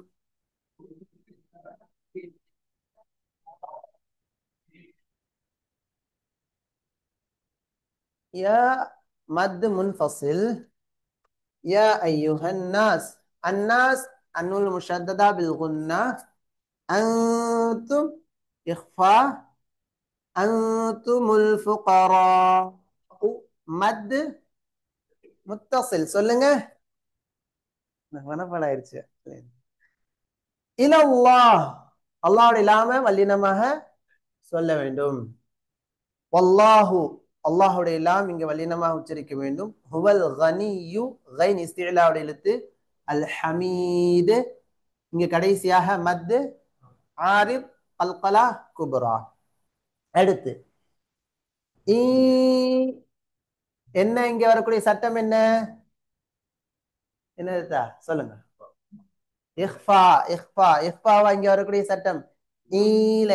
யா மத் முன்ஃபஸில், யா அய்யுஹன் நாஸ், அன்னாஸ் அன்னுல் முஷத்ததா பில் குன்னா, அன்தும் இஃபா, அன்துமுல் ஃபுகரா. மத் முத்தஸில் சொல்லுங்க, மனப்பாடம் ஆயிடுச்சு. இலல்லாஹ், அல்லாஹ்வுடைய லாம வல்லினமாக சொல்ல வேண்டும். வல்லாஹு, அல்லாஹ்வுடைய லாம் இங்க வல்லினமாக உச்சரிக்க வேண்டும். ஹுவல் கனியு, கைன் இஸ்திலாவுடைய எழுத்து. அல் ஹமீது, இங்க கடைசியாக மத் ஆரிப் கல்கலா குப்ரா. அடுத்து என்ன, இங்க வரக்கூடிய சட்டம் என்ன? என்ன சொல்லுங்க. இஹ்ஃபா, இஹ்ஃபா, இஹ்ஃபாவா இங்க வரக்கூடிய சட்டம்.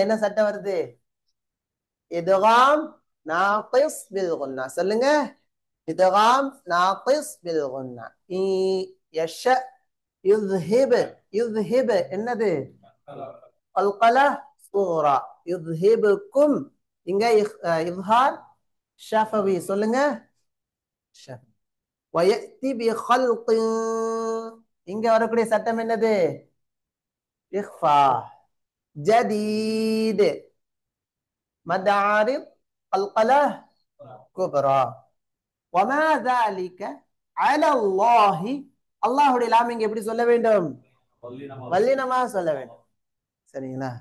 என்ன சட்டம் வருது? இத்காம் நாகிஸ் பில் குன்னா. சொல்லுங்க, இத்காம் நாகிஸ் பில் குன்னா. யஷ யுத்ஹிப், யுத்ஹிப் என்னது? قلقلة صغرى يذهبكم இங்க இஸ்ஹார் ஷஃபவி சொல்லுங்க ஷஃப் ويأتي بخلق இங்க வரக்கூடிய சட்டம் என்னது இஃபா ஜதீத் மத் ஆரித் قلقلة குப்ரா وما ذلك على الله அல்லாஹ்வுடைய லாம் இங்க எப்படி சொல்ல வேண்டும் வல்லினமா சொல்ல வேண்டும் சரிங்களா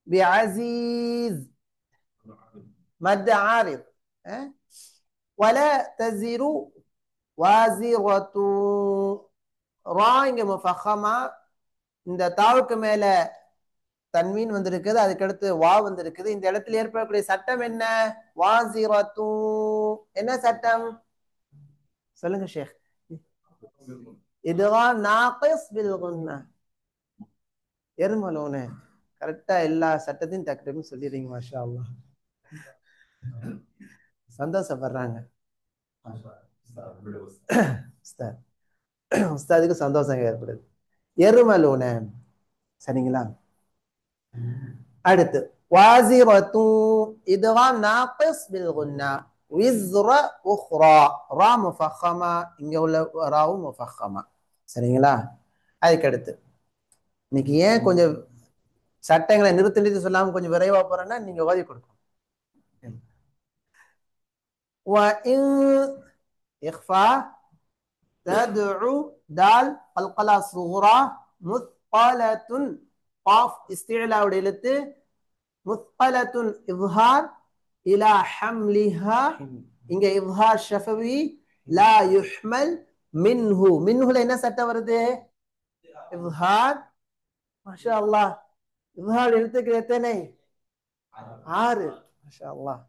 بعزيز مد عارض ولا تزر وازرة ரா இங்க முஃபஹமா இந்த தாவுக்கு மேல தன்வீன் வந்திருக்குது அதுக்கு அடுத்து வா வந்திருக்குது இந்த இடத்துல ஏற்படக்கூடிய சட்டம் என்ன வாசிரத்து என்ன சட்டம் சொல்லுங்க ஷேக் இதுதான் நாகிஸ் பில் குன்னா எருமலோனே கரெக்டா எல்லா சட்டத்தையும் டக்குன்னு சொல்லிடுறீங்க மாஷா அல்லாஹ் சந்தோஷப்படுறாங்க உஸ்தாதுக்கு சந்தோஷம் ஏற்படுது எருமலோன சரிங்களா அடுத்து வாசிரத்து இதுதான் நாகிஸ் பில் குன்னா விஸ்ர உக்ரா ரா முஃபஹமா இங்க உள்ள ராவும் முஃபஹமா சரிங்களா அதுக்கு அடுத்து இன்னைக்கு ஏன் கொஞ்சம் சட்டங்களை நிறுத்தி சொல்லாம கொஞ்சம் விரைவா போறேன்னா நீங்க ஓதி கொடுக்கணும் இஃபா ததுஉ தால் கல்கலா சுகுரா முத்கலத்துன் காஃப் இஸ்திலாவுடைய எழுத்து முத்கலத்துன் இஸ்ஹார் இலா ஹம்லிஹா இங்க இஸ்ஹார் ஷஃபவி லா யுஹ்மல் மின்ஹு மின்ஹுல என்ன சட்டம் வருது இஸ்ஹார் மாஷா அல்லாஹ் இஸ்ஹார் எழுத்துக்கள் எத்தனை 6 மாஷா அல்லாஹ்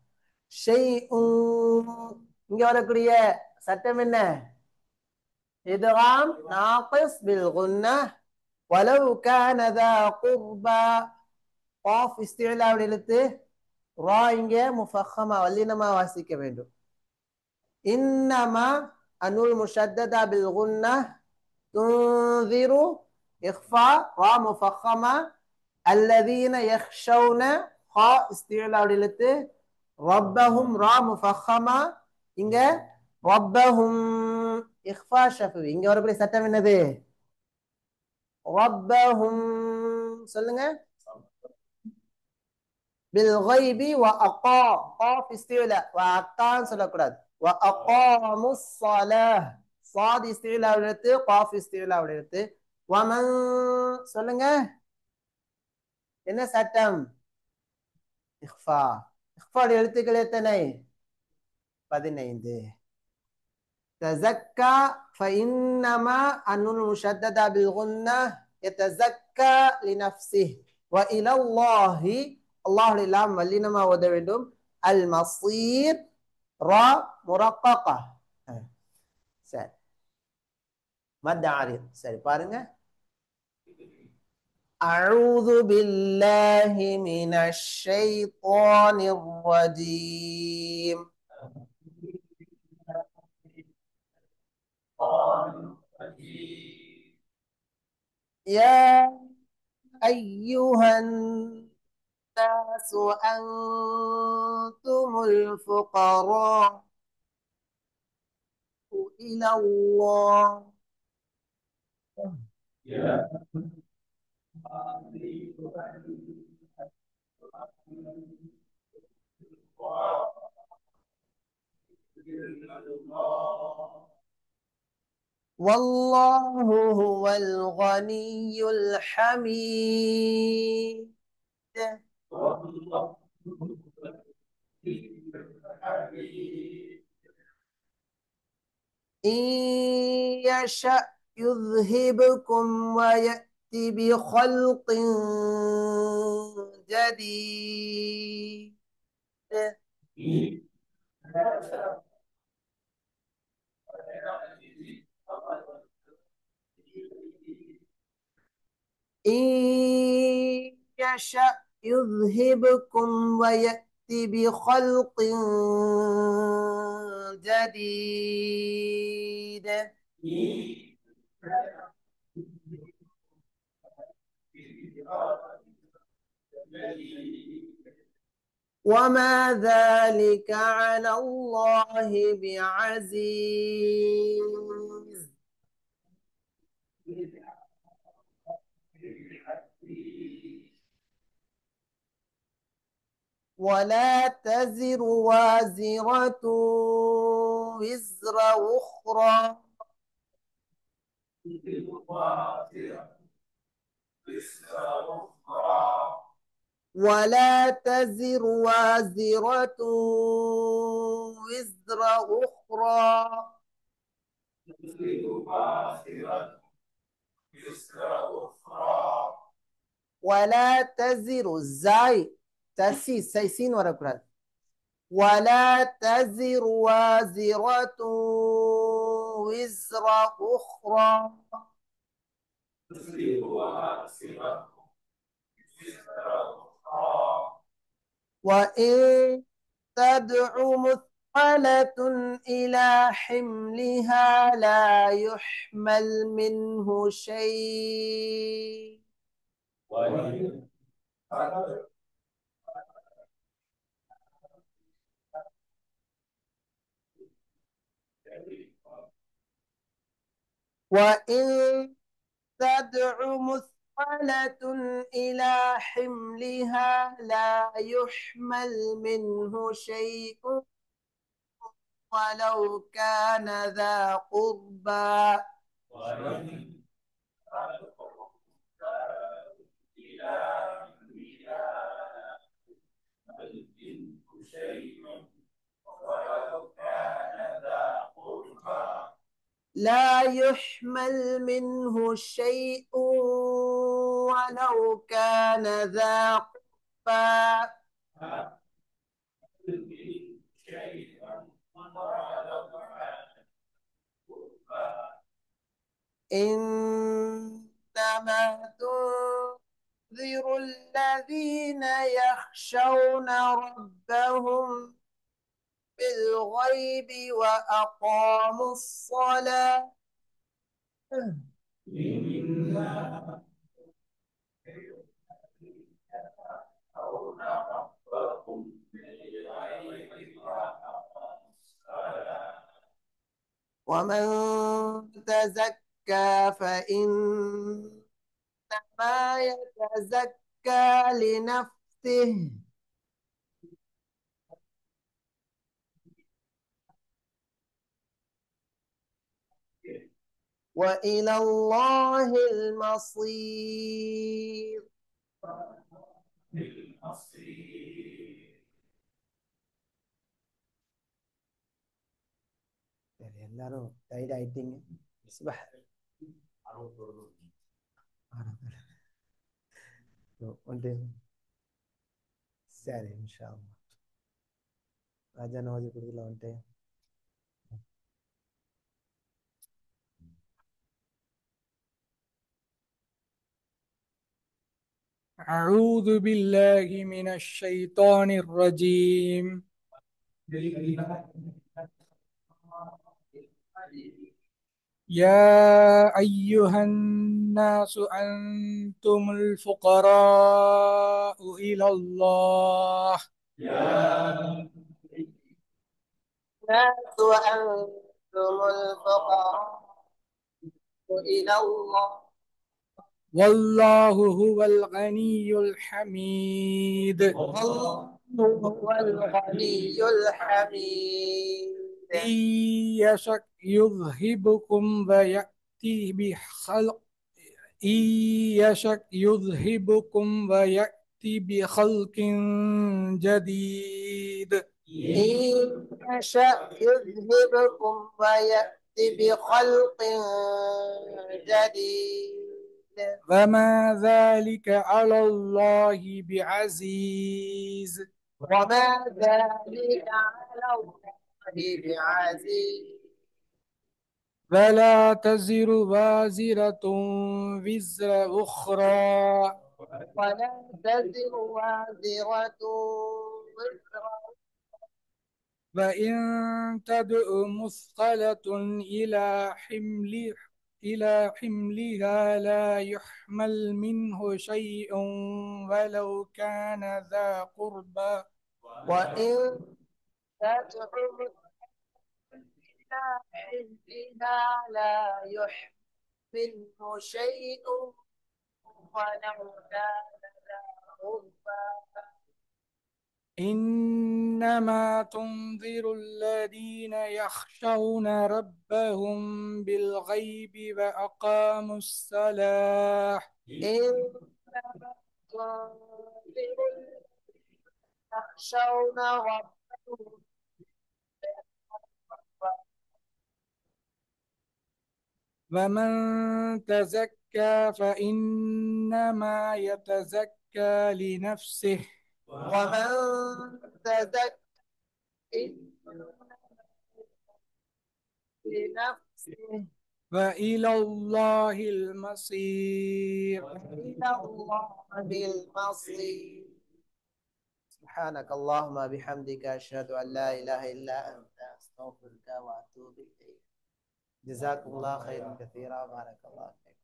ஷைஉன் இங்க வரக்கூடிய சட்டம் என்ன இத்காம் நாகிஸ் பில் குன்னah ولو كان ذا قربى قاف استعلاء எழுத்து ரா இங்க முஃபஹமா வல்லினமா வாசிக்க வேண்டும் இன்னமா அனுல் முஷத்ததா பில் குன்னah துன்திரு இக்ஃபா ரா முஃபஹமா الذين يخشون خا استعلاء எழுத்து ரப்பஹும் ரா முஃபஹமா இங்க ரப்பஹும் இக்ஃபா ஷஃபவி இங்க வரக்கூடிய சட்டம் என்னது ரப்பஹும் சொல்லுங்க بالغيب وأقا قاف استعلاء وأقان சொல்லக்கூடாது وأقاموا الصلاة صاد استعلاء எழுத்து قاف استعلاء எழுத்து ومن சொல்லுங்க என்ன சட்டம் இக்ஃபா இக்ஃபா எழுத்துக்கள் எத்தனை 15 تزكى فإنما النون المشددة بالغنة يتزكى لنفسه وإلى الله الله لله ولينما ودويندم المصير را مرققة சரி மத் ஆரித் சரி பாருங்க أعوذ بالله من الشيطان الرجيم يا أيها الناس أنتم الفقراء إلى الله والله هو الغني الحميد إن يشأ يذهبكم ويأتي بخلق جديد إن يشأ يذهبكم ويأتي بخلق جديد وما ذلك على الله بعزيز. ولا تزر وازرة وزر أخرى. ولا تزر وازرة وزر أخرى. ولا تزر الزاي تسي سيسين ورقرات. ولا تزر وازرة وزر أخرى. وإن تدع مثقلة إلى حملها لا يحمل منه شيء. وإن تدع مثقلة إلى حملها لا يحمل منه شيء ولو كان ذا قربى. لا يحمل منه شيء ولو كان ذا قربى. إنما تنذر الذين يخشون ربهم بالغيب وأقاموا الصلاة. ومن تزكى فإنما يتزكى لنفسه وإلى الله المصير. எல்லாரும் டைட் ஆயிட்டீங்க. ஒன்று சரி இன்ஷா அல்லாஹ். ராஜா நவாஜி கொடுக்கலாம் வந்துட்டு. أعوذ بالله من الشيطان الرجيم. يا أيها الناس أنتم الفقراء إلى الله. الناس أنتم الفقراء إلى الله والله هو الغني الحميد. والله هو الغني الحميد. إن يشأ يذهبكم ويأتي بخلق إن يشأ يذهبكم ويأتي بخلق جديد. إن يشأ يذهبكم ويأتي بخلق جديد. وما ذلك على الله بعزيز. وما ذلك على الله بعزيز. ولا تزر وازرة وزر أخرى. ولا تزر وازرة وزر. وإن تدع مثقلة إلى حملها إلى حملها لا يحمل منه شيء ولو كان ذا قربى وإن تدعو إلى حلها لا يحمله شيء ولو كان ذا قربى. إنما تنذر الذين يخشون ربهم بالغيب وأقاموا الصلاة إنما تنذر يخشون ربهم. ومن تزكى فإنما يتزكى لنفسه ومن تزكى لنفسه وإلى الله المصير. إلى الله المصير. سبحانك اللهم بحمدك أشهد أن لا إله إلا أنت أستغفرك وأتوب إليك. جزاكم الله خيرا كثيرا. بارك الله فيك.